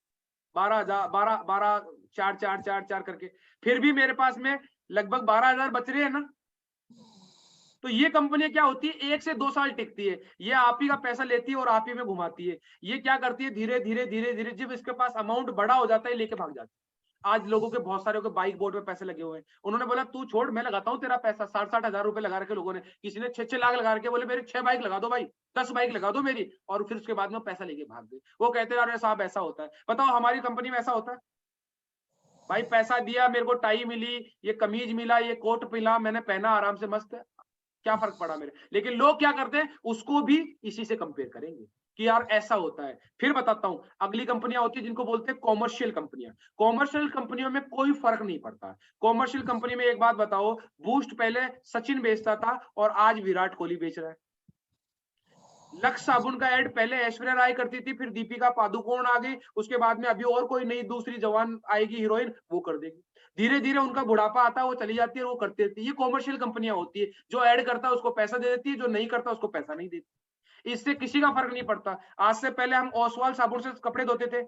12,000 12 4 4 4 4 करके, फिर भी मेरे पास में लगभग 12,000 बच रहे हैं ना। तो ये कंपनी क्या होती है, 1 से 2 साल टिकती है, ये आप ही का पैसा लेती है और आप ही में घुमाती है। ये क्या करती है, धीरे धीरे धीरे धीरे जब इसके पास अमाउंट बड़ा हो जाता है, लेके भाग जाती है। आज लोगों के बहुत सारे के बाइक बोर्ड में पैसे लगे हुए हैं, उन्होंने बोला तू छोड़, मैं लगाता हूँ तेरा पैसा। 60,000 रुपए लगा रखे लोगों ने, किसी ने 6 लाख लगा रखे, बोले मेरी 6 बाइक लगा दो भाई, 10 बाइक लगा दो मेरी, और फिर उसके बाद में पैसा लेके भाग गए। वो कहते हैं अरे साहब ऐसा होता है। बताओ हमारी कंपनी में ऐसा होता है भाई, पैसा दिया, मेरे को टाई मिली, ये कमीज मिला, ये कोट मिला, मैंने पहना, आराम से मस्त है, क्या फर्क पड़ा मेरे। लेकिन लोग क्या करते हैं, उसको भी इसी से कंपेयर करेंगे कि यार ऐसा होता है। फिर बताता हूं, अगली कंपनियां होती है जिनको बोलते हैं कॉमर्शियल कंपनियां। कॉमर्शियल कंपनियों में कोई फर्क नहीं पड़ता। कॉमर्शियल कंपनी में एक बात बताओ, बूस्ट पहले सचिन बेचता था और आज विराट कोहली बेच रहा है। लक्स साबुन का एड पहले ऐश्वर्या राय करती थी, फिर दीपिका पादुकोण आ गई, उसके बाद में अभी और कोई नई दूसरी जवान आएगी हीरोइन, वो कर देगी। धीरे धीरे उनका बुढ़ापा आता है, वो चली जाती है, वो करती रहती है। ये कॉमर्शियल कंपनियां होती है, जो ऐड करता है उसको पैसा दे देती है, जो नहीं करता उसको पैसा नहीं देती। इससे किसी का फर्क नहीं पड़ता। आज से पहले हम ओसवाल साबुन से कपड़े धोते थे,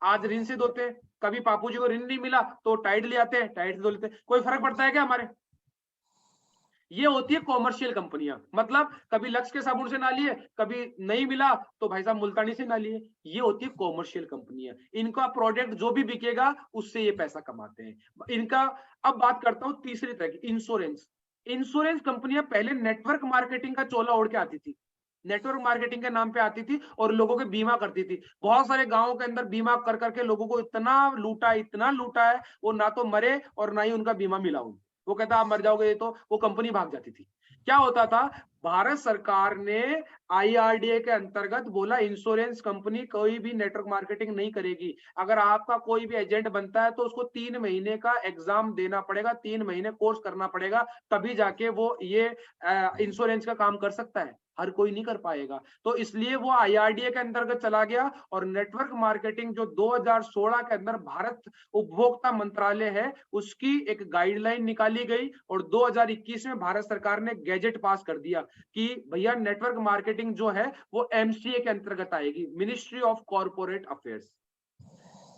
आज रिन से धोते हैं। कभी पापू जी को रिन नहीं मिला तो टाइड ले आते हैं, टाइड से धो लेते हैं। कोई फर्क पड़ता है क्या हमारे? ये होती है कॉमर्शियल कंपनियां। मतलब कभी लक्स के साबुन से ना लिए, कभी नहीं मिला तो भाई साहब मुल्तानी से ना लिए। ये होती है कॉमर्शियल कंपनियां। इनका प्रोडक्ट जो भी बिकेगा उससे ये पैसा कमाते हैं इनका। अब बात करता हूं तीसरी तरह की, इंश्योरेंस। इंश्योरेंस कंपनियां पहले नेटवर्क मार्केटिंग का चोला ओढ़ के आती थी, नेटवर्क मार्केटिंग के नाम पे आती थी और लोगों के बीमा करती थी। बहुत सारे गांवों के अंदर बीमा कर करके लोगों को इतना लूटा है, वो ना तो मरे और ना ही उनका बीमा मिला उनको। वो कहता आप मर जाओगे, तो वो कंपनी भाग जाती थी। क्या होता था, भारत सरकार ने IRDA के अंतर्गत बोला इंश्योरेंस कंपनी कोई भी नेटवर्क मार्केटिंग नहीं करेगी। अगर आपका कोई भी एजेंट बनता है तो उसको 3 महीने का एग्जाम देना पड़ेगा, 3 महीने कोर्स करना पड़ेगा, तभी जाके वो ये इंश्योरेंस का काम कर सकता है। हर कोई नहीं कर पाएगा। तो इसलिए वो IRDA के अंतर्गत चला गया और नेटवर्क मार्केटिंग जो 2016 के अंदर भारत उपभोक्ता मंत्रालय है उसकी एक गाइडलाइन निकाली गई और 2021 में भारत सरकार ने गैजेट पास कर दिया कि भैया नेटवर्क मार्केटिंग जो है वो MCA के अंतर्गत आएगी, मिनिस्ट्री ऑफ कॉर्पोरेट अफेयर्स।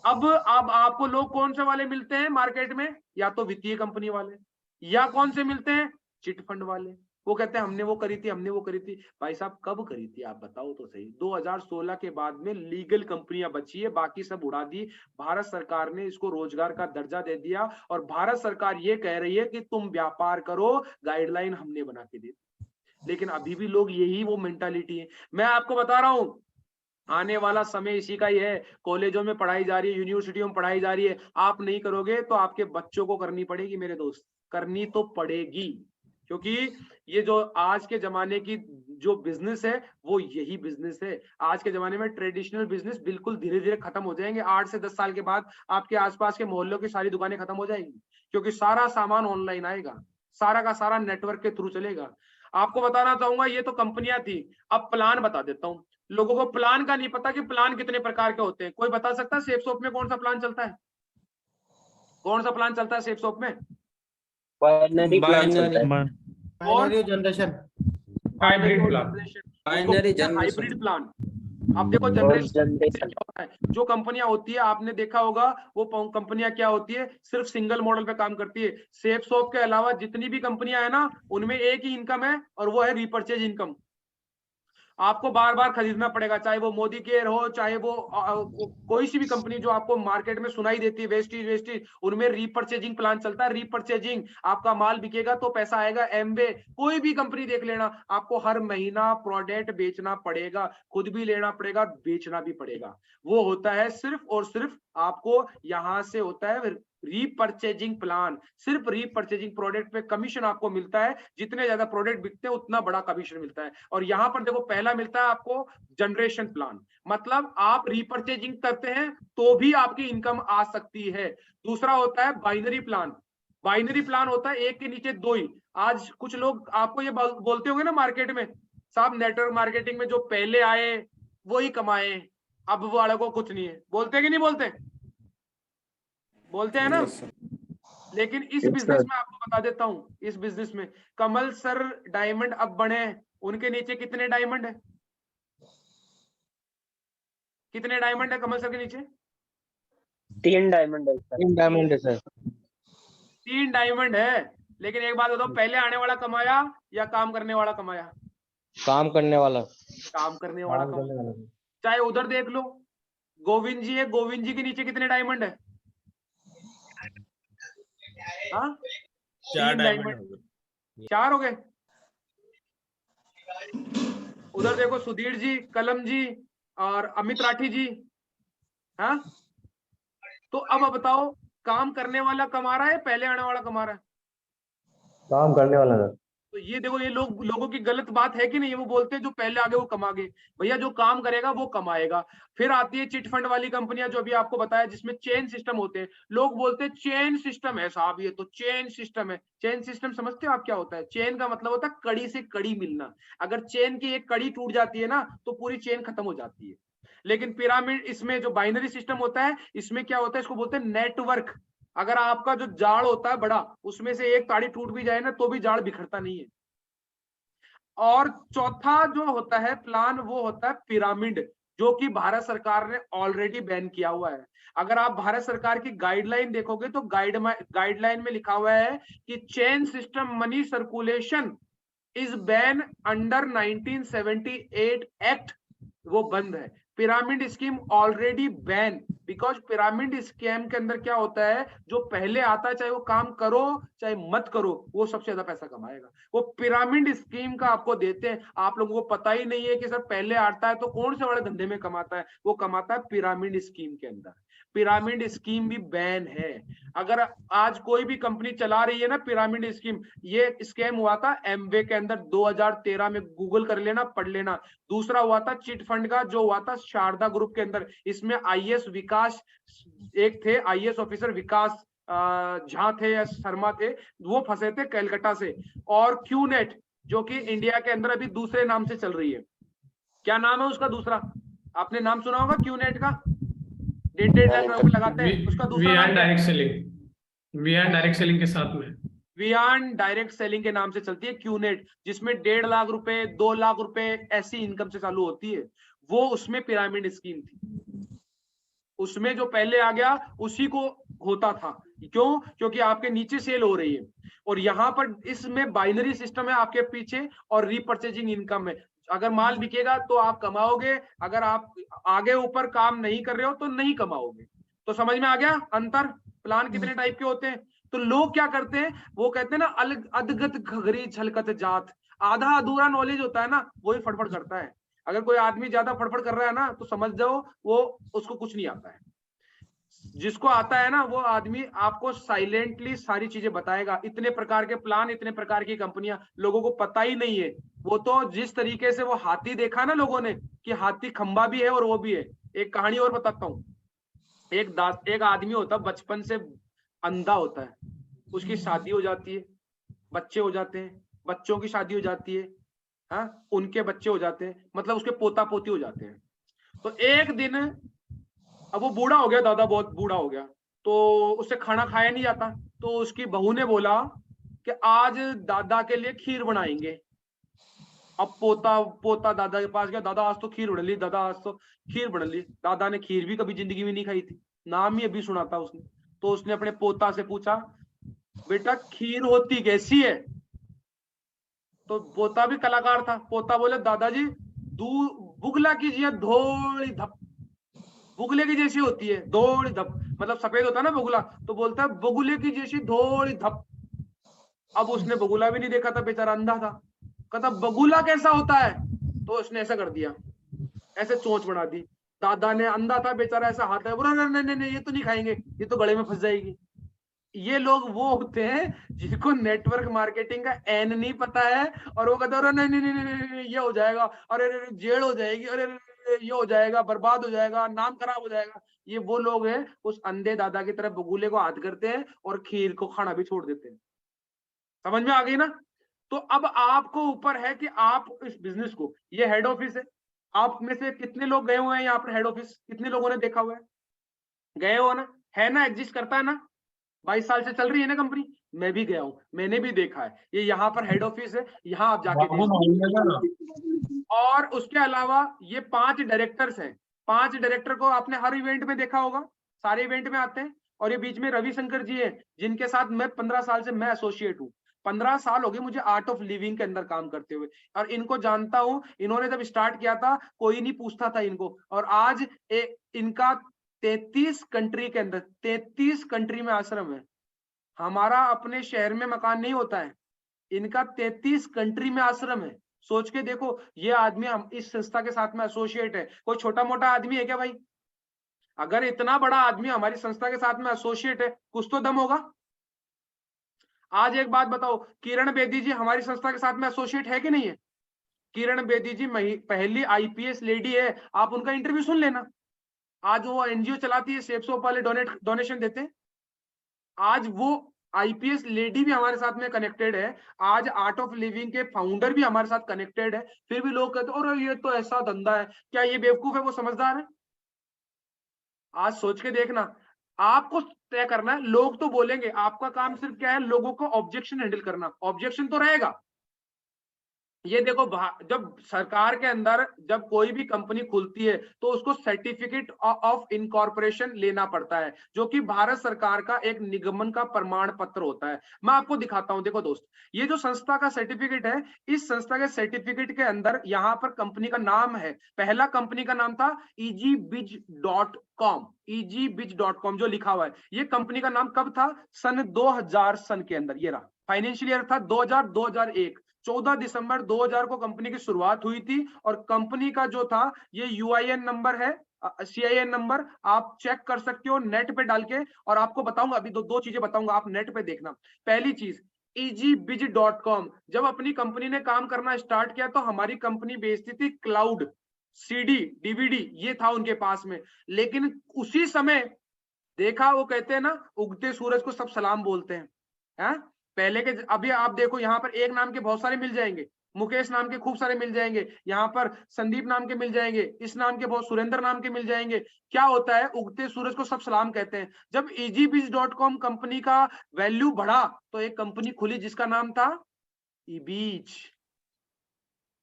अब आपको लोग कौन से वाले मिलते हैं मार्केट में? या तो वित्तीय कंपनी वाले, या कौन से मिलते हैं? चिट फंड वाले। वो कहते हैं हमने वो करी थी, हमने वो करी थी। भाई साहब कब करी थी आप बताओ तो सही। 2016 के बाद में लीगल कंपनियां बची है, बाकी सब उड़ा दी। भारत सरकार ने इसको रोजगार का दर्जा दे दिया और भारत सरकार ये कह रही है कि तुम व्यापार करो, गाइडलाइन हमने बना के दी। लेकिन अभी भी लोग यही वो मेंटालिटी है। मैं आपको बता रहा हूं आने वाला समय इसी का ही है। कॉलेजों में पढ़ाई जा रही है, यूनिवर्सिटियों में पढ़ाई जा रही है। आप नहीं करोगे तो आपके बच्चों को करनी पड़ेगी मेरे दोस्त, करनी तो पड़ेगी। क्योंकि ये जो आज के जमाने की जो बिजनेस है वो यही बिजनेस है। आज के जमाने में ट्रेडिशनल बिजनेस बिल्कुल धीरे धीरे खत्म हो जाएंगे। 8 से 10 साल के बाद आपके आसपास के मोहल्लों की सारी दुकानें खत्म हो जाएंगी, क्योंकि सारा सामान ऑनलाइन आएगा, सारा का सारा नेटवर्क के थ्रू चलेगा। आपको बताना चाहूंगा ये तो कंपनियां थी। अब प्लान बता देता हूँ। लोगों को प्लान का नहीं पता कि प्लान कितने प्रकार के होते हैं। कोई बता सकता है सेफ शॉप में कौन सा प्लान चलता है? कौन सा प्लान चलता है सेफ शॉप में? बाइनरी प्लान चलता है। Binary generation, hybrid plan, hybrid plan. आप देखो जनरेशन क्या होता है, जो कंपनियां होती है आपने देखा होगा वो कंपनियां क्या होती है, सिर्फ सिंगल मॉडल पे काम करती है। सेफ सॉफ्ट के अलावा जितनी भी कंपनियां है ना, उनमें एक ही इनकम है और वो है रीपर्चेज इनकम। आपको बार बार खरीदना पड़ेगा, चाहे वो मोदी केयर हो, चाहे वो कोई सी भी कंपनी जो आपको मार्केट में सुनाई देती है, वेस्टीज, उनमें रीपर्चेजिंग प्लान चलता है। रीपर्चेजिंग, आपका माल बिकेगा तो पैसा आएगा। एमवे, कोई भी कंपनी देख लेना, आपको हर महीना प्रोडक्ट बेचना पड़ेगा, खुद भी लेना पड़ेगा, बेचना भी पड़ेगा। वो होता है सिर्फ और सिर्फ आपको यहां से होता है रीपर्चेजिंग प्लान। सिर्फ रीपर्चेजिंग प्रोडक्ट पे कमीशन आपको मिलता है, जितने ज्यादा प्रोडक्ट बिकते हैं उतना बड़ा कमीशन मिलता है। और यहाँ पर देखो पहला मिलता है आपको जनरेशन प्लान, मतलब आप रीपर्चेजिंग करते हैं तो भी आपकी इनकम आ सकती है। दूसरा होता है बाइनरी प्लान। बाइनरी प्लान होता है एक के नीचे दो ही। आज कुछ लोग आपको ये बोलते होंगे ना मार्केट में, साहब नेटवर्क मार्केटिंग में जो पहले आए वो ही कमाए, अब वो वाले को कुछ नहीं है। बोलते कि नहीं बोलते? बोलते हैं ना। लेकिन इस बिजनेस में आपको बता देता हूं, इस बिजनेस में कमल सर डायमंड अब बने हैं, उनके नीचे कितने डायमंड है? कितने डायमंड है कमल सर के नीचे? 3 डायमंड है। 3 डायमंड है सर। 3 डायमंड है। लेकिन एक बात बताओ, पहले आने वाला कमाया या काम करने वाला कमाया? काम करने वाला। काम करने वाला कमाया। चाहे उधर देख लो, गोविंद जी है, गोविंद जी के नीचे कितने डायमंड है? हाँ, 4 डायमंड। 4 हो गए। उधर देखो सुधीर जी, कलम जी और अमित राठी जी। हाँ, तो अब बताओ काम करने वाला कमा रहा है, पहले आने वाला कमा रहा है? काम करने वाला सर। तो ये देखो, ये लोगों की गलत बात है कि नहीं? वो बोलते हैं जो पहले आगे वो कमा गए। भैया जो काम करेगा वो कमाएगा। फिर आती है चिट फंड वाली कंपनियां, जो अभी आपको बताया, जिसमें चेन सिस्टम होते हैं। लोग बोलते हैं चेन सिस्टम है साहब, ये तो चेन सिस्टम है। चेन सिस्टम समझते हो आप क्या होता है? चेन का मतलब होता है कड़ी से कड़ी मिलना। अगर चेन की एक कड़ी टूट जाती है ना तो पूरी चेन खत्म हो जाती है। लेकिन पिरामिड, इसमें जो बाइनरी सिस्टम होता है, इसमें क्या होता है, इसको बोलते हैं नेटवर्क। अगर आपका जो जाल होता है बड़ा, उसमें से एक ताड़ी टूट भी जाए ना तो भी जाल बिखरता नहीं है। और चौथा जो होता है प्लान, वो होता है पिरामिड, जो कि भारत सरकार ने ऑलरेडी बैन किया हुआ है। अगर आप भारत सरकार की गाइडलाइन देखोगे तो गाइडलाइन में लिखा हुआ है कि chain system money circulation is ban under 1978 act, वो बंद है। Pyramid scheme already ban, because pyramid scheme के अंदर क्या होता है, जो पहले आता है, चाहे वो काम करो चाहे मत करो, वो सबसे ज्यादा पैसा कमाएगा। वो पिरामिड स्कीम का आपको देते हैं, आप लोगों को पता ही नहीं है कि सर पहले आता है तो कौन से बड़े धंधे में कमाता है। वो कमाता है पिरामिड स्कीम के अंदर। पिरामिड स्कीम भी बैन है। अगर आज कोई भी कंपनी चला रही है ना पिरामिड स्कीम, ये स्कैम हुआ था एमवे के अंदर 2013 में, गूगल कर लेना, पढ़ लेना। दूसरा हुआ था चिट फंड का, जो हुआ था शारदा ग्रुप के अंदर। इसमें आईएएस विकास एक थे, आईएएस ऑफिसर विकास झा थे या शर्मा थे, वो फंसे थे कलकत्ता से। और क्यूनेट, जो कि इंडिया के अंदर अभी दूसरे नाम से चल रही है। क्या नाम है उसका दूसरा? आपने नाम सुना होगा क्यूनेट का, लगाते हैं उसका दूसरा नाम डायरेक्ट सेलिंग, वियान डायरेक्ट सेलिंग के साथ में, वियान डायरेक्ट सेलिंग के नाम से चलती है क्यूनेट, जिसमें 1.5 लाख रुपए 2 लाख रुपए ऐसी इनकम से चालू होती है। वो उसमें पिरामिड स्कीम थी। उसमें जो पहले आ गया उसी को होता था। क्यों? क्योंकि आपके नीचे सेल हो रही है। और यहाँ पर इसमें बाइनरी सिस्टम है आपके पीछे, और रीपर्चेजिंग इनकम है। अगर माल बिकेगा तो आप कमाओगे, अगर आप आगे ऊपर काम नहीं कर रहे हो तो नहीं कमाओगे। तो समझ में आ गया अंतर? प्लान कितने टाइप के होते हैं। तो लोग क्या करते हैं, वो कहते हैं ना अलग अधगत घगरी छलकत जात। आधा अधूरा नॉलेज होता है ना, वही फटफट करता है। अगर कोई आदमी ज्यादा फटफट कर रहा है ना, तो समझ जाओ वो उसको कुछ नहीं आता है। जिसको आता है ना, वो आदमी आपको साइलेंटली सारी चीजें बताएगा। इतने प्रकार के प्लान, इतने प्रकार की कंपनियां, लोगों को पता ही नहीं है। वो तो जिस तरीके से वो हाथी देखा ना लोगों ने, कि हाथी खंबा भी है और वो भी है। एक कहानी और बताता हूँ। एक आदमी होता है, बचपन से अंधा होता है, उसकी शादी हो जाती है, बच्चे हो जाते हैं, बच्चों की शादी हो जाती है, हाँ, उनके बच्चे हो जाते हैं, मतलब उसके पोता पोती हो जाते हैं। तो एक दिन, अब वो बूढ़ा हो गया, दादा बहुत बूढ़ा हो गया, तो उससे खाना खाया नहीं जाता। तो उसकी बहू ने बोला कि आज दादा के लिए खीर बनाएंगे। अब पोता दादा के पास गया, दादा आज तो खीर बन ली, दादा आज तो खीर बन ली। दादा ने खीर भी कभी जिंदगी में नहीं खाई थी, नाम ही अभी सुना था उसने। तो उसने अपने पोता से पूछा, बेटा खीर होती कैसी है? तो पोता भी कलाकार था। पोता बोले, दादाजी बुगला कीजिए धोड़ी धप, बुगले की जैसी होती है धोड़ी धप, मतलब सफेद होता है ना बुगला, तो बोलता है बुगले की जैसी धोड़ी धप। अब उसने बगुला भी नहीं देखा था, बेचारा अंधा था। कहता बगुला कैसा होता है? तो उसने ऐसा कर दिया, ऐसे चोंच बना दी। दादा ने, अंधा था बेचारा, ऐसा हाथ है, बोला नहीं नहीं नहीं ये तो नहीं खाएंगे, ये तो गले में फंस जाएगी। ये लोग वो होते हैं जिनको नेटवर्क मार्केटिंग का एन नहीं पता है, और वो कहते हैं नहीं नहीं नहीं नहीं ये हो जाएगा, अरे जेल हो जाएगी, अरे ये हो जाएगा, बर्बाद हो जाएगा, नाम खराब हो जाएगा। ये वो लोग हैं, उस अंधे दादा की तरफ बगुले को हाथ करते हैं और खीर को खाना भी छोड़ देते हैं। समझ में आ गई ना? तो अब आपको ऊपर है कि आप इस बिजनेस को, ये हेड ऑफिस है, आप में से कितने लोग गए हुए हैं यहाँ पर हेड ऑफिस? कितने लोगों ने देखा हुआ है? गए हो ना? है ना? एग्जिस्ट करता है ना? 22 साल से चल रही है ना कंपनी? मैं भी गया हूं, मैंने भी देखा है। ये यहाँ पर हेड ऑफिस है, यहाँ आप जाके देखो। और उसके अलावा ये 5 डायरेक्टर्स हैं। 5 डायरेक्टर को आपने हर इवेंट में देखा होगा, सारे इवेंट में आते हैं। और ये बीच में रविशंकर जी है, जिनके साथ मैं 15 साल से मैं एसोसिएट हूँ। 15 साल हो गए मुझे आर्ट ऑफ लिविंग के अंदर काम करते हुए, और इनको जानता हूं। इन्होंने जब स्टार्ट किया था कोई नहीं पूछता था इनको, और आज इनका 33 कंट्री के अंदर, 33 कंट्री में आश्रम है। हमारा अपने शहर में मकान नहीं होता है, इनका 33 कंट्री में आश्रम है। सोच के देखो, ये आदमी हम इस संस्था के साथ में एसोसिएट है। कोई छोटा मोटा आदमी है क्या भाई? अगर इतना बड़ा आदमी हमारी संस्था के साथ में एसोसिएट है, कुछ तो दम होगा। आज एक बात बताओ, किरण बेदी जी हमारी संस्था के साथ में एसोसिएट है कि नहीं है? किरण बेदी जी पहली आईपीएस लेडी है, आप उनका इंटरव्यू सुन लेना। आज वो एनजीओ चलाती है, सेब सोप वाले डोनेशन देते हैं। आज वो आईपीएस लेडी भी हमारे साथ में कनेक्टेड है। आज आर्ट ऑफ लिविंग के फाउंडर भी हमारे साथ कनेक्टेड है। फिर भी लोग कहते हैं अरे ये तो ऐसा धंधा है। क्या ये बेवकूफ है, वो समझदार है? आज सोच के देखना, आपको तय करना है। लोग तो बोलेंगे, आपका काम सिर्फ क्या है, लोगों को ऑब्जेक्शन हैंडल करना। ऑब्जेक्शन तो रहेगा। ये देखो, जब सरकार के अंदर जब कोई भी कंपनी खुलती है तो उसको सर्टिफिकेट ऑफ इनकॉर्पोरेशन लेना पड़ता है, जो कि भारत सरकार का एक निगमन का प्रमाण पत्र होता है। मैं आपको दिखाता हूं, देखो दोस्त, ये जो संस्था का सर्टिफिकेट है, इस संस्था के सर्टिफिकेट के अंदर यहाँ पर कंपनी का नाम है। पहला कंपनी का नाम था easybiz.com, easybiz.com जो लिखा हुआ है, ये कंपनी का नाम कब था? सन 2000 सन के अंदर। ये रहा, फाइनेंशियल ईयर था 2000-2001। 14 दिसंबर 2000 को कंपनी की शुरुआत हुई थी। और कंपनी का जो था, ये यूआईएन नंबर है, सीआईएन नंबर आप चेक कर सकते हो नेट पे डाल के। और आपको बताऊंगा, अभी दो चीजें बताऊंगा, आप नेट पे देखना। पहली चीज, easybiz.com, जब अपनी कंपनी ने काम करना स्टार्ट किया तो हमारी कंपनी बेचती थी क्लाउड, सीडी, डीवीडी, ये था उनके पास में। लेकिन उसी समय देखा, वो कहते हैं ना, उगते सूरज को सब सलाम बोलते हैं। पहले के, अभी आप देखो यहाँ पर एक नाम के बहुत सारे मिल जाएंगे, मुकेश नाम के खूब सारे मिल जाएंगे, यहाँ पर संदीप नाम के मिल जाएंगे, इस नाम के बहुत, सुरेंद्र नाम के मिल जाएंगे। क्या होता है, उगते सूरज को सब सलाम कहते हैं। जब easybiz.com कंपनी का वैल्यू बढ़ा तो एक कंपनी खुली जिसका नाम था ईबीज,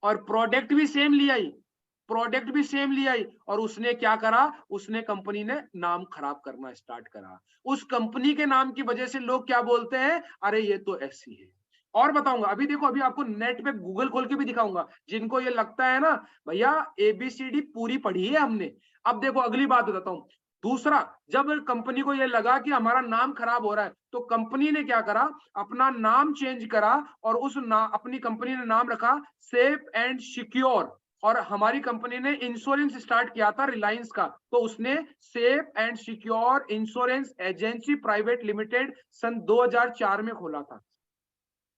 और प्रोडक्ट भी सेम ले आई। और उसने क्या करा, उसने कंपनी ने नाम खराब करना स्टार्ट करा। उस कंपनी के नाम की वजह से लोग क्या बोलते हैं, अरे ये तो ऐसी है। और बताऊंगा, अभी देखो, अभी आपको नेट पे गूगल खोल के भी दिखाऊंगा। जिनको ये लगता है ना भैया एबीसीडी पूरी पढ़ी है हमने, अब देखो अगली बात बताता हूँ। दूसरा, जब कंपनी को ये लगा कि हमारा नाम खराब हो रहा है, तो कंपनी ने क्या करा, अपना नाम चेंज करा, और अपनी कंपनी ने नाम रखा सेफ एंड सिक्योर। और हमारी कंपनी ने इंश्योरेंस स्टार्ट किया था रिलायंस का, तो उसने safe and secure insurance agency private limited सन 2004 में खोला था।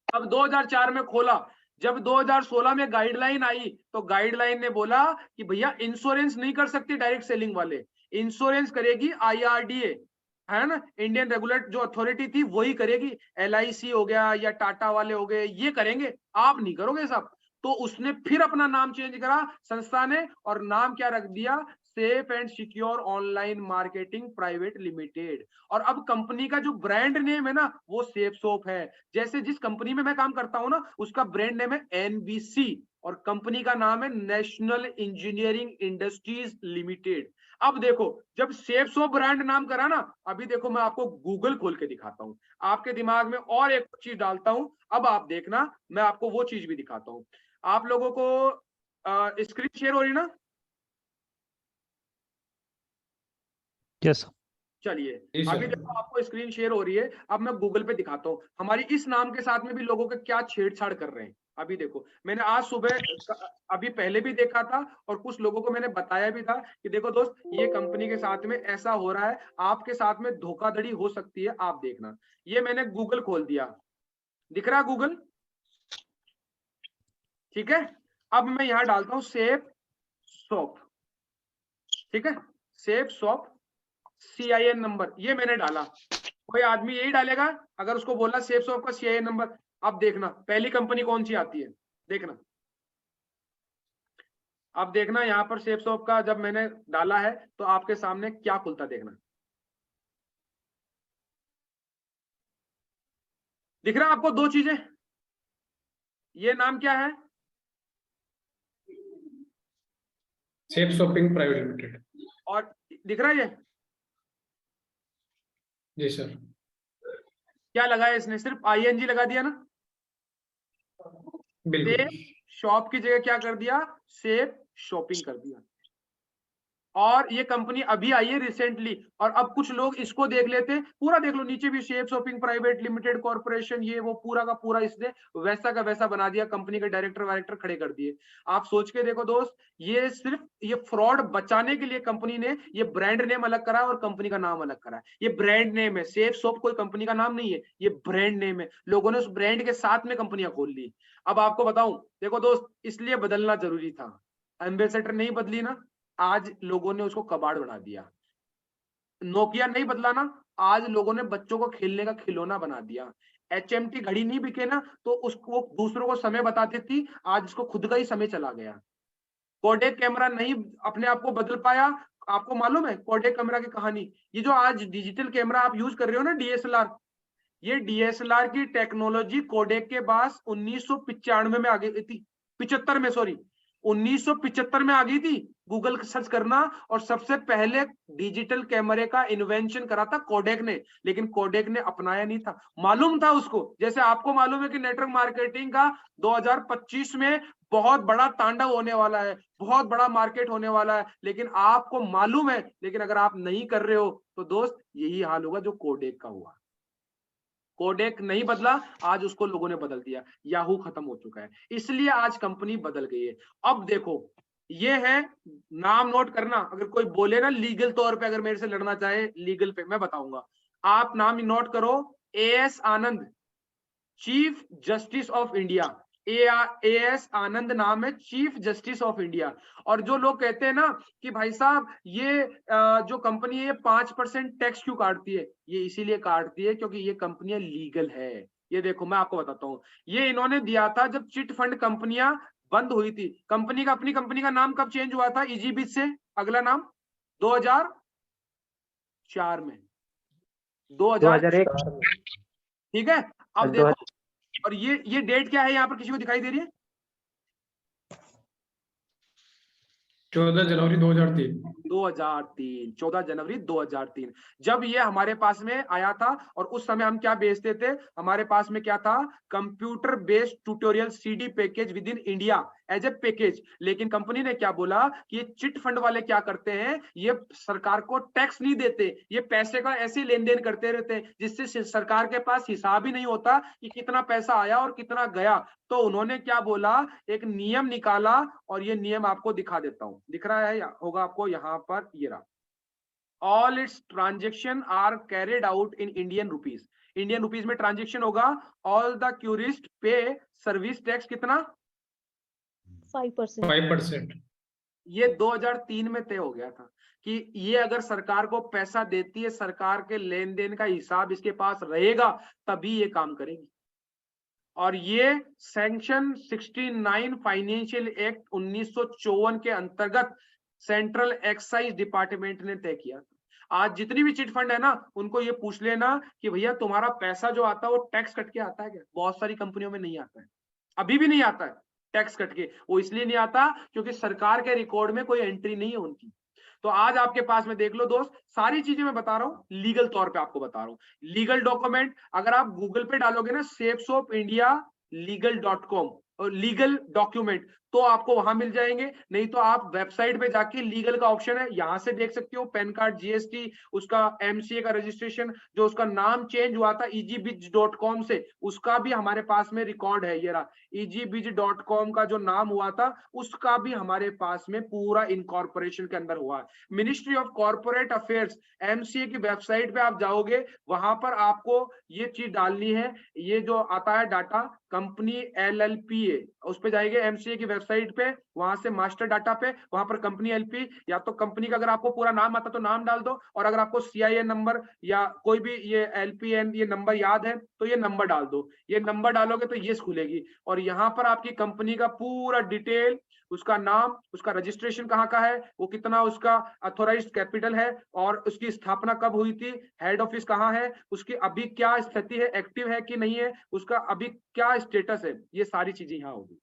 अब 2004 में खोला, जब 2016 में गाइडलाइन आई तो गाइडलाइन ने बोला कि भैया इंश्योरेंस नहीं कर सकते डायरेक्ट सेलिंग वाले, इंश्योरेंस करेगी IRDA, है ना, इंडियन रेगुलेट जो अथॉरिटी थी वही करेगी। LIC हो गया या टाटा वाले हो गए, ये करेंगे, आप नहीं करोगे साहब। तो उसने फिर अपना नाम चेंज करा संस्था ने, और नाम क्या रख दिया, safe and secure online marketing private limited. और अब कंपनी का जो ब्रांड नेम है ना, वो सेफ सोप है। जैसे जिस कंपनी में मैं काम करता हूं ना, उसका ब्रांड नेम है NBC, और कंपनी का नाम है नेशनल इंजीनियरिंग इंडस्ट्रीज लिमिटेड। अब देखो, जब सेफ सॉप ब्रांड नाम करा ना, अभी देखो मैं आपको गूगल खोल के दिखाता हूं, आपके दिमाग में और एक चीज डालता हूं। अब आप देखना, मैं आपको वो चीज भी दिखाता हूं। आप लोगों को स्क्रीन शेयर हो रही ना? यस चलिए, जी अभी सर। देखो आपको स्क्रीन शेयर हो रही है। अब मैं गूगल पे दिखाता हूँ हमारी इस नाम के साथ में भी लोगों के क्या छेड़छाड़ कर रहे हैं। अभी देखो, मैंने आज सुबह अभी पहले भी देखा था और कुछ लोगों को मैंने बताया भी था कि देखो दोस्त, ये कंपनी के साथ में ऐसा हो रहा है, आपके साथ में धोखाधड़ी हो सकती है, आप देखना। ये मैंने गूगल खोल दिया, दिख रहा है गूगल? ठीक है, अब मैं यहां डालता हूं सेफ सॉप। ठीक है, सेफ सॉप CIN नंबर, ये मैंने डाला। कोई आदमी यही डालेगा अगर उसको बोला सेफ सॉप का CIN नंबर। अब देखना पहली कंपनी कौन सी आती है, देखना। अब देखना यहाँ पर सेफ सॉप का जब मैंने डाला है तो आपके सामने क्या खुलता, देखना। दिख रहा है आपको दो चीजें? ये नाम क्या है? Safe shopping private limited. और दिख रहा है ये? जी सर। क्या लगाया इसने? सिर्फ ING लगा दिया ना। बिल्कुल। सेफ शॉप की जगह क्या कर दिया? सेफ शॉपिंग कर दिया। और ये कंपनी अभी आई है रिसेंटली, और अब कुछ लोग इसको देख लेते, पूरा देख लो नीचे भी safe shopping private limited corporation, ये वो पूरा का पूरा इसने वैसा का वैसा बना दिया, कंपनी के डायरेक्टर वायरेक्टर खड़े कर दिए। आप सोच के देखो दोस्त, ये सिर्फ ये फ्रॉड बचाने के लिए कंपनी ने ये ब्रांड नेम अलग करा और कंपनी का नाम अलग करा। ये ब्रांड नेम है, सेफ शॉप कोई कंपनी का नाम नहीं है, ये ब्रांड नेम है। लोगों ने उस ब्रांड के साथ में कंपनियां खोल ली। अब आपको बताऊं, देखो दोस्त, इसलिए बदलना जरूरी था। एम्बेसडर नहीं बदली ना, आज लोगों ने उसको कबाड़ बना दिया। नोकिया नहीं बदला ना, आज लोगों ने बच्चों को खेलने का खिलौना बना दिया। HMT घड़ी नहीं बिके ना, तो उसको दूसरों को समय बताती थी, आज उसको खुद का ही समय चला गया। कोडेक कैमरा नहीं अपने आप को बदल पाया। आपको मालूम है कोडेक कैमरा की कहानी? ये जो आज डिजिटल कैमरा आप यूज कर रहे हो ना, DSLR, ये DSLR की टेक्नोलॉजी कोडेक के पास 1995 में आ गई थी, 75 में, सॉरी 1975 में आ गई थी। गूगल सर्च करना, और सबसे पहले डिजिटल कैमरे का इन्वेंशन करा था कोडेक ने, लेकिन कोडेक ने अपनाया नहीं था। मालूम था उसको, जैसे आपको मालूम है कि नेटवर्क मार्केटिंग का 2025 में बहुत बड़ा तांडव होने वाला है, बहुत बड़ा मार्केट होने वाला है, लेकिन आपको मालूम है, लेकिन अगर आप नहीं कर रहे हो तो दोस्त यही हाल होगा जो कोडेक का हुआ। कोडेक नहीं बदला, आज उसको लोगों ने बदल दिया। याहू खत्म हो चुका है, इसलिए आज कंपनी बदल गई है। अब देखो, ये है, नाम नोट करना, अगर कोई बोले ना लीगल तौर पे, अगर मेरे से लड़ना चाहे लीगल पे, मैं बताऊंगा। आप नाम नोट करो, AS Anand, chief justice of India. AS आनंद नाम है, चीफ जस्टिस ऑफ इंडिया। और जो लोग कहते हैं ना कि भाई साहब ये जो कंपनी है ये 5% टैक्स क्यों काटती है, ये इसीलिए काटती है क्योंकि ये कंपनियां लीगल है। ये देखो मैं आपको बताता हूँ, ये इन्होंने दिया था जब चिट फंड कंपनियां बंद हुई थी। कंपनी का, अपनी कंपनी का नाम कब चेंज हुआ था? इजीबिज से अगला नाम 2004 में, 2001। ठीक है, अब देखो, और ये डेट क्या है यहाँ पर, किसी को दिखाई दे रही है? 14 जनवरी 2003। 2003, 14 जनवरी 2003, जब ये हमारे पास में आया था। और उस समय हम क्या बेचते थे? हमारे पास में क्या था? Computer based tutorial CD package within India as a package. लेकिन कंपनी ने क्या बोला कि ये चिट फंड वाले क्या करते हैं, ये सरकार को टैक्स नहीं देते, ये पैसे का ऐसे लेन देन करते रहते हैं, जिससे सरकार के पास हिसाब ही नहीं होता कि कितना पैसा आया और कितना गया। तो उन्होंने क्या बोला, एक नियम निकाला, और ये नियम आपको दिखा देता हूं। दिख रहा है होगा आपको यहाँ पर, ये रहा। All its transaction are carried out in Indian rupees. Indian rupees में ट्रांजेक्शन होगा। ऑल द क्यूरिस्ट पे सर्विस टैक्स कितना? 5%। ये 2003 में तय हो गया था कि ये अगर सरकार को पैसा देती है, सरकार के लेन देन का हिसाब इसके पास रहेगा, तभी ये काम करेगी। और ये सैंक्शन 69 फाइनेंशियल एक्ट 1954 के अंतर्गत सेंट्रल एक्साइज डिपार्टमेंट ने तय किया था। आज जितनी भी चिट फंड है ना, उनको ये पूछ लेना कि भैया तुम्हारा पैसा जो आता है वो टैक्स कट के आता है क्या? बहुत सारी कंपनियों में नहीं आता है, अभी भी नहीं आता है। टैक्स कट के। वो इसलिए नहीं आता क्योंकि सरकार के रिकॉर्ड में कोई एंट्री नहीं है उनकी। तो आज आपके पास में देख लो दोस्त, सारी चीजें मैं बता रहा हूं, लीगल तौर पे आपको बता रहा हूं। लीगल डॉक्यूमेंट अगर आप गूगल पे डालोगे ना safesofIndia.legal.com और लीगल डॉक्यूमेंट, तो आपको वहां मिल जाएंगे। नहीं तो आप वेबसाइट पे जाके लीगल का ऑप्शन है, यहां से देख सकते हो। पैन कार्ड, जीएसटी, उसका एमसीए का रजिस्ट्रेशन, जो उसका नाम चेंज हुआ था egbiz.com से, उसका भी हमारे पास में रिकॉर्ड है। ये रहा egbiz.com का जो नाम हुआ था, उसका भी हमारे पास में पूरा इनकॉर्पोरेशन के अंदर हुआ है। Ministry of corporate affairs MCA की वेबसाइट पे आप जाओगे, वहां पर आपको ये चीज डालनी है। ये जो आता है डाटा कंपनी LLPA, उस पे जाएंगे एमसीए की वेबसाइट पे, वहां से मास्टर डाटा पे, वहां पर कंपनी LP, या तो कंपनी का अगर आपको पूरा नाम आता तो नाम डाल दो, और अगर आपको CIN नंबर या कोई भी ये LPN ये नंबर याद है तो ये नंबर डाल दो। ये नंबर डालोगे तो ये खुलेगी, और यहाँ पर आपकी कंपनी का पूरा डिटेल, उसका नाम, उसका रजिस्ट्रेशन कहाँ का है, वो कितना उसका अथोराइज्ड कैपिटल है, और उसकी स्थापना कब हुई थी, हेड ऑफिस कहाँ है, उसकी अभी क्या स्थिति है, एक्टिव है कि नहीं है, उसका अभी क्या स्टेटस है, ये सारी चीजें यहाँ होगी।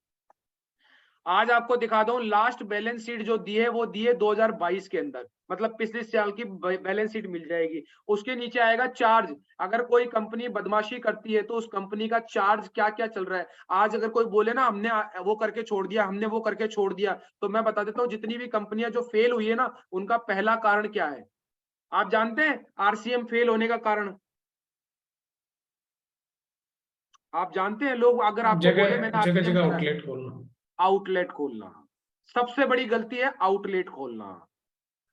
आज आपको दिखा दूं लास्ट बैलेंस शीट जो दी है, वो दी है 2022 के अंदर, मतलब पिछले साल की बैलेंस शीट मिल जाएगी। उसके नीचे आएगा चार्ज, अगर कोई कंपनी बदमाशी करती है तो उस कंपनी का चार्ज क्या क्या चल रहा है। आज अगर कोई बोले ना हमने वो करके छोड़ दिया, हमने वो करके छोड़ दिया, तो मैं बता देता हूँ जितनी भी कंपनियां जो फेल हुई है ना, उनका पहला कारण क्या है आप जानते हैं? RCM फेल होने का कारण आप जानते हैं? लोग अगर आपको बोले मैंने जगह RCM जगह करा है, आउटलेट खोलना, आउटलेट खोलना सबसे बड़ी गलती है, आउटलेट खोलना।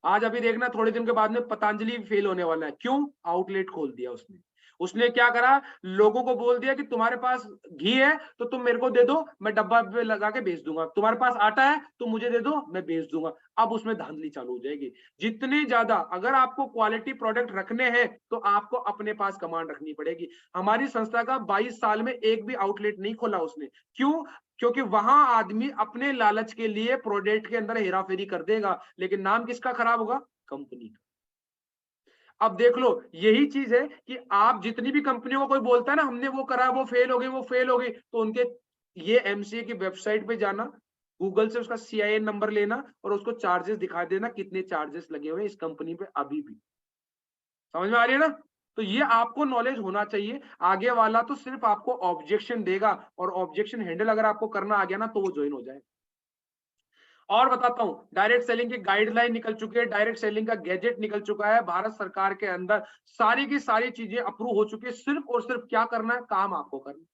आज अभी देखना थोड़े दिन के बाद में पतंजलि फेल होने वाला है, क्यों? आउटलेट खोल दिया उसने। उसने क्या करा, लोगों को बोल दिया कि तुम्हारे पास घी है तो तुम मेरे को दे दो, मैं डब्बा पे लगा के बेच दूंगा, तुम्हारे पास आटा है तो मुझे दे दो, मैं बेच दूंगा। अब उसमें धांधली चालू हो जाएगी। जितने ज्यादा अगर आपको क्वालिटी प्रोडक्ट रखने हैं तो आपको अपने पास कमांड रखनी पड़ेगी। हमारी संस्था का 22 साल में एक भी आउटलेट नहीं खोला उसने, क्यों? क्योंकि वहां आदमी अपने लालच के लिए प्रोडक्ट के अंदर हेराफेरी कर देगा, लेकिन नाम किसका खराब होगा? कंपनी का। अब देख लो, यही चीज है कि आप जितनी भी कंपनियों को कोई बोलता है ना हमने वो करा, वो फेल हो गई, वो फेल हो गई, तो उनके ये एमसीए की वेबसाइट पे जाना, गूगल से उसका CIN नंबर लेना और उसको चार्जेस दिखा देना, कितने चार्जेस लगे हुए इस कंपनी पे अभी भी। समझ में आ रही है ना? तो ये आपको नॉलेज होना चाहिए। आगे वाला तो सिर्फ आपको ऑब्जेक्शन देगा, और ऑब्जेक्शन हैंडल अगर आपको करना आ गया ना तो वो ज्वाइन हो जाए। और बताता हूं, डायरेक्ट सेलिंग की गाइडलाइन निकल चुकी है, डायरेक्ट सेलिंग का गैजेट निकल चुका है, भारत सरकार के अंदर सारी की सारी चीजें अप्रूव हो चुकी है। सिर्फ और सिर्फ क्या करना है? काम आपको करना,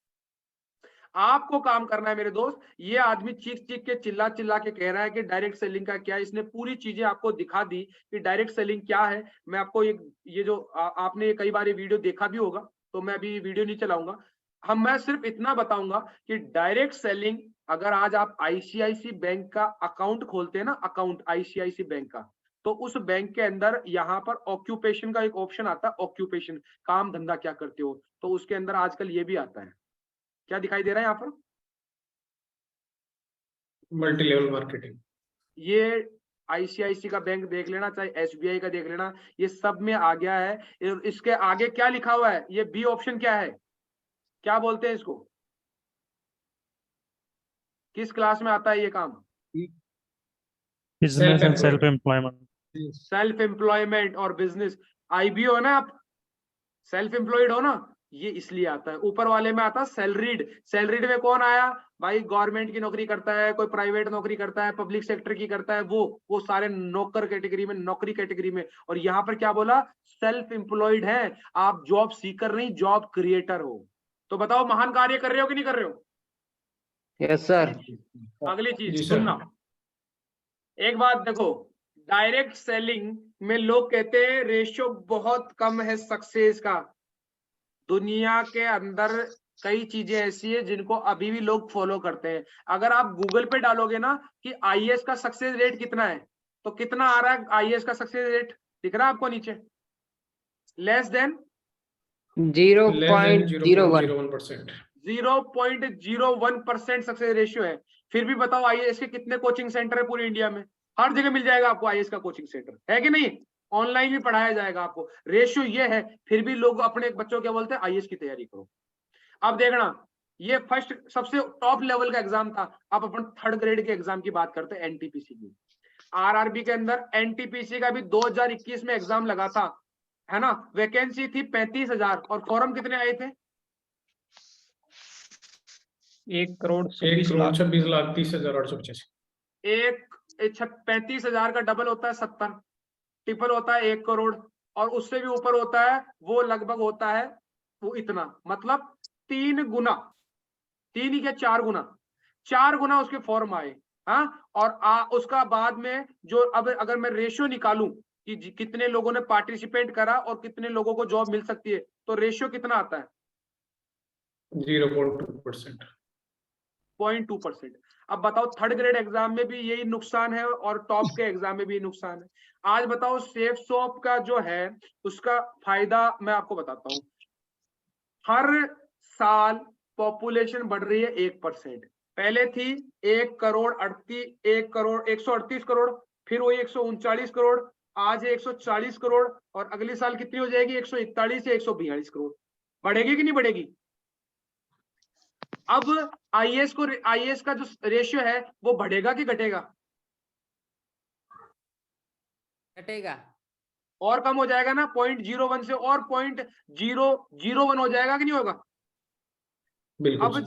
आपको काम करना है मेरे दोस्त। ये आदमी चीख चीख के चिल्ला चिल्ला के कह रहा है कि डायरेक्ट सेलिंग का क्या है, इसने पूरी चीजें आपको दिखा दी कि डायरेक्ट सेलिंग क्या है। मैं आपको ये जो आपने कई बार ये वीडियो देखा भी होगा, तो मैं अभी वीडियो नहीं चलाऊंगा। मैं सिर्फ इतना बताऊंगा कि डायरेक्ट सेलिंग, अगर आज आप ICICI बैंक का अकाउंट खोलते हैं ना, अकाउंट ICICI बैंक का, तो उस बैंक के अंदर यहाँ पर ऑक्यूपेशन का एक ऑप्शन आता है, ऑक्यूपेशन, काम धंधा क्या करते हो, तो उसके अंदर आजकल ये भी आता है। क्या दिखाई दे रहा है यहाँ पर? Multi level marketing. ये ICICI का बैंक देख लेना, चाहे SBI का देख लेना, ये सब में आ गया है। इसके आगे क्या लिखा हुआ है? ये B ऑप्शन क्या है? क्या बोलते हैं इसको? किस क्लास में आता है ये काम? Business and self employment. Self employment और बिजनेस। IBO है ना, आप सेल्फ एम्प्लॉयड हो ना, ये इसलिए आता है। ऊपर वाले में आता है सैलरीड। सैलरीड में कौन आया भाई? गवर्नमेंट की नौकरी करता है, कोई प्राइवेट नौकरी करता है, पब्लिक सेक्टर की करता है, वो सारे नौकर कैटेगरी में, नौकरी कैटेगरी में। और यहाँ पर क्या बोला? सेल्फ एम्प्लॉयड है, आप जॉब सीकर नहीं, जॉब क्रिएटर हो। तो बताओ महान कार्य कर रहे हो कि नहीं कर रहे हो? Yes sir. अगली चीज सुनना, एक बात देखो, डायरेक्ट सेलिंग में लोग कहते हैं रेशियो बहुत कम है सक्सेस का। दुनिया के अंदर कई चीजें ऐसी है जिनको अभी भी लोग फॉलो करते हैं। अगर आप गूगल पे डालोगे ना कि IAS का सक्सेस रेट कितना है, तो कितना आ रहा है IAS का सक्सेस रेट? दिख रहा है आपको नीचे? Less than 0.01%। 0.01% सक्सेस रेशियो है। फिर भी बताओ IAS के कितने कोचिंग सेंटर है पूरे इंडिया में? हर जगह मिल जाएगा आपको IAS का कोचिंग सेंटर, है कि नहीं? ऑनलाइन भी पढ़ाया जाएगा आपको। रेशियो ये है, फिर भी लोग अपने बच्चों क्या बोलते हैं? IAS की तैयारी करो। अब देखना, ये फर्स्ट सबसे टॉप लेवल का एग्जाम था। अब अपन थर्ड ग्रेड के एग्जाम की बात करते हैं, एनटीपीसी की। आरआरबी के अंदर एनटीपीसी का भी 2021 में एग्जाम लगा था, है ना। वैकेंसी थी 35,000 और फॉर्म कितने आए थे? 1,26,30,885। 35,000 का डबल होता है 70, ट्रिपल होता है 1 करोड़, और उससे भी ऊपर होता है वो लगभग होता है वो इतना, मतलब 3 गुना, 3 ही क्या 4 गुना, 4 गुना उसके फॉर्म आए। हाँ, और उसका बाद में जो अब अगर मैं रेशियो निकालूं कि कितने लोगों ने पार्टिसिपेट करा और कितने लोगों को जॉब मिल सकती है, तो रेशियो कितना आता है? 0.2%। 0.2%। अब बताओ थर्ड ग्रेड एग्जाम में भी यही नुकसान है और टॉप के एग्जाम में भी नुकसान है। आज बताओ सेफ शॉप का जो है उसका फायदा मैं आपको बताता हूँ। हर साल पॉपुलेशन बढ़ रही है 1%। पहले थी 1,138 करोड़, फिर वही 139 करोड़, आज है 140 करोड़, और अगले साल कितनी हो जाएगी? 141 या 142 करोड़। बढ़ेगी कि नहीं बढ़ेगी? अब आईएएस का जो रेशियो है वो बढ़ेगा कि घटेगा? घटेगा। और कम हो जाएगा ना, 0.01 से और 0.001 हो जाएगा कि नहीं होगा? अब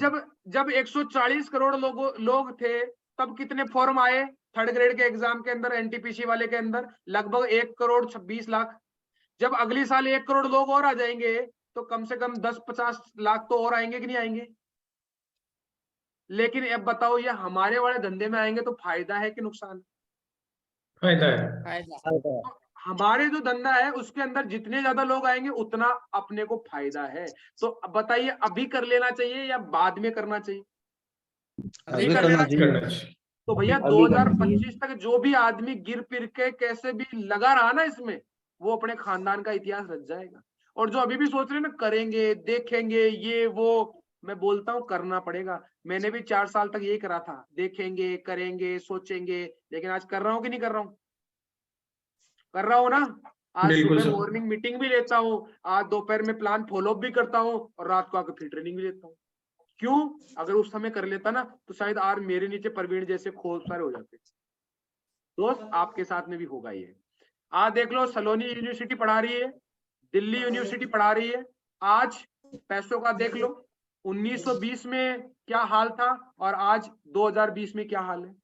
जब 140 करोड़ लोग थे तब कितने फॉर्म आए थर्ड ग्रेड के एग्जाम के अंदर? एनटीपीसी वाले के अंदर लगभग 1,26,00,000। जब अगली साल 1 करोड़ लोग और आ जाएंगे तो कम से कम 10-50 लाख तो और आएंगे कि नहीं आएंगे? लेकिन अब बताओ ये हमारे वाले धंधे में आएंगे तो फायदा है कि नुकसान? फायदा है। फायदा। तो हमारे जो धंधा है उसके अंदर जितने ज्यादा लोग आएंगे उतना अपने को फायदा है। तो बताइए अभी कर लेना चाहिए या बाद में करना चाहिए? अभी कर लेना चाहिए। तो भैया 2025 तक जो भी आदमी गिर पिर के कैसे भी लगा रहा ना इसमें, वो अपने खानदान का इतिहास रच जाएगा। और जो अभी भी सोच रहे हैं ना करेंगे देखेंगे ये वो, मैं बोलता हूँ करना पड़ेगा। मैंने भी 4 साल तक यही करा था, देखेंगे करेंगे सोचेंगे, लेकिन आज कर रहा हूँ कि नहीं कर रहा हूँ? कर रहा हूँ ना। आज सुबह मॉर्निंग मीटिंग भी लेता हूँ, आज दोपहर में प्लान फॉलो अप भी करता हूँ, और रात को आकर फिर ट्रेनिंग भी लेता हूँ। क्यों? अगर उस समय कर लेता ना तो शायद आज मेरे नीचे प्रवीण जैसे खूब सारे हो जाते। दोस्त आपके साथ में भी होगा ये। आज देख लो सलोनी यूनिवर्सिटी पढ़ा रही है, दिल्ली यूनिवर्सिटी पढ़ा रही है। आज पैसों का देख लो, 1920 में क्या हाल था और आज 2020 में क्या हाल है।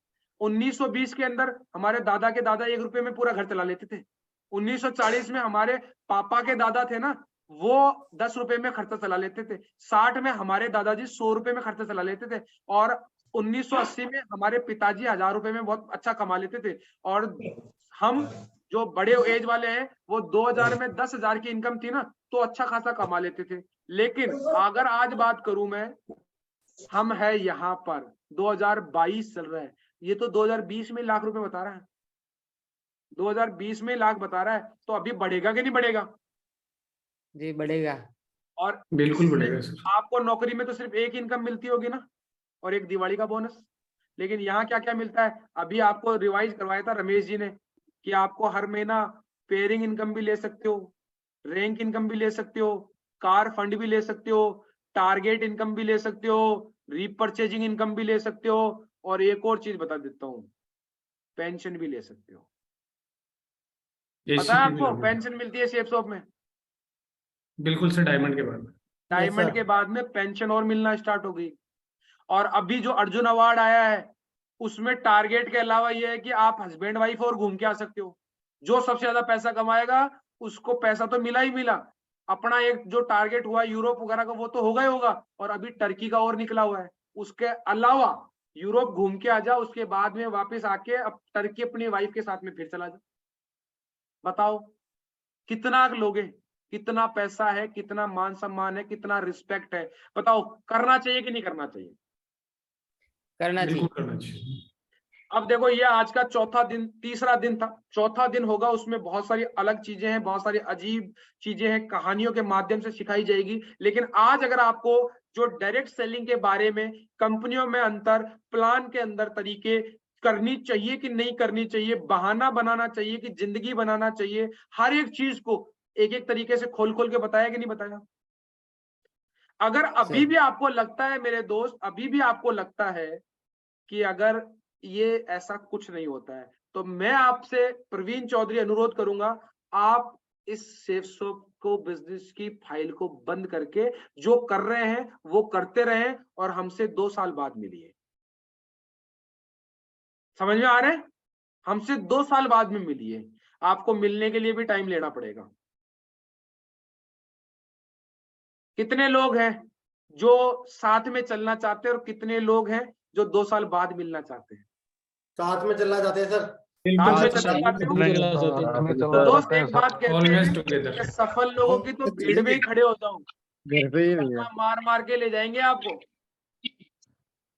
1920 के अंदर हमारे दादा के दादा 1 रुपए में पूरा घर चला लेते थे। 1940 में हमारे पापा के दादा थे ना, वो 10 रुपए में खर्चा चला लेते थे। 60 में हमारे दादाजी 100 रुपए में खर्चा चला लेते थे, और 1980 में हमारे पिताजी 1000 रुपए में बहुत अच्छा कमा लेते थे। और हम जो बड़े एज वाले हैं वो 2000 में 10,000 की इनकम थी ना तो अच्छा खासा कमा लेते थे। लेकिन अगर आज बात करूं मैं, हम है यहाँ पर 2022 चल रहा है, ये तो 2020 में लाख रुपए बता रहा है, 2020 में लाख बता रहा है। तो अभी बढ़ेगा कि नहीं बढ़ेगा? जी बढ़ेगा। और बिल्कुल बढ़ेगा सर। आपको नौकरी में तो सिर्फ एक इनकम मिलती होगी ना, और एक दिवाली का बोनस। लेकिन यहाँ क्या क्या मिलता है? अभी आपको रिवाइज करवाया था रमेश जी ने कि आपको हर महीना पेयरिंग इनकम भी ले सकते हो, रैंक इनकम भी ले सकते हो, कार फंड भी ले सकते हो, टारगेट इनकम भी ले सकते हो, रीपरचेजिंग इनकम भी ले सकते हो, और एक और चीज बता देता हूँ, पेंशन भी ले सकते हो। पता है आपको पेंशन मिलती है सेफ शॉप में? बिल्कुल सर, डायमंड के बाद में। डायमंड के बाद में पेंशन और मिलना स्टार्ट हो गई। और अभी जो अर्जुन अवार्ड आया है उसमें टारगेट के अलावा यह है कि आप हस्बैंड वाइफ और घूम के आ सकते हो। जो सबसे ज्यादा पैसा कमाएगा उसको पैसा तो मिला ही मिला। अपना एक जो टारगेट हुआ यूरोप वगैरह का वो तो होगा ही होगा, और अभी टर्की का और निकला हुआ है। उसके अलावा यूरोप घूम के आ जा, उसके बाद में वापस आके अब टर्की अपनी वाइफ के साथ में फिर चला जा। बताओ कितना लोगे, कितना पैसा है, कितना मान सम्मान है, कितना रिस्पेक्ट है। बताओ करना चाहिए कि नहीं करना चाहिए? करना चाहिए। करना चाहिए। अब देखो ये आज का तीसरा दिन था, चौथा दिन होगा, उसमें बहुत सारी अलग चीजें हैं, बहुत सारी अजीब चीजें हैं, कहानियों के माध्यम से सिखाई जाएगी। लेकिन आज अगर आपको जो डायरेक्ट सेलिंग के बारे में, कंपनियों में अंतर, प्लान के अंदर तरीके, करनी चाहिए कि नहीं करनी चाहिए, बहाना बनाना चाहिए कि जिंदगी बनाना चाहिए, हर एक चीज को एक एक तरीके से खोल खोल के बताया कि नहीं बताया? अगर अभी भी आपको लगता है मेरे दोस्त, अभी भी आपको लगता है कि अगर ये ऐसा कुछ नहीं होता है, तो मैं आपसे प्रवीण चौधरी अनुरोध करूंगा, आप इस सेफ शॉप को, बिजनेस की फाइल को बंद करके जो कर रहे हैं वो करते रहें और हमसे 2 साल बाद मिलिए। समझ में आ रहे हैं? हमसे 2 साल बाद में मिलिए। आपको मिलने के लिए भी टाइम लेना पड़ेगा। कितने लोग हैं जो साथ में चलना चाहते हैं और कितने लोग हैं जो 2 साल बाद मिलना चाहते हैं? साथ में चलना चाहते हैं सर। साथ में चलना चाहते हो? दोस्त एक बात कहते Always हैं together. कि सफल लोगों की तो भीड़ में ही खड़े हो जाओ, घर पे ही नहीं है। मार मार के ले जाएंगे आपको।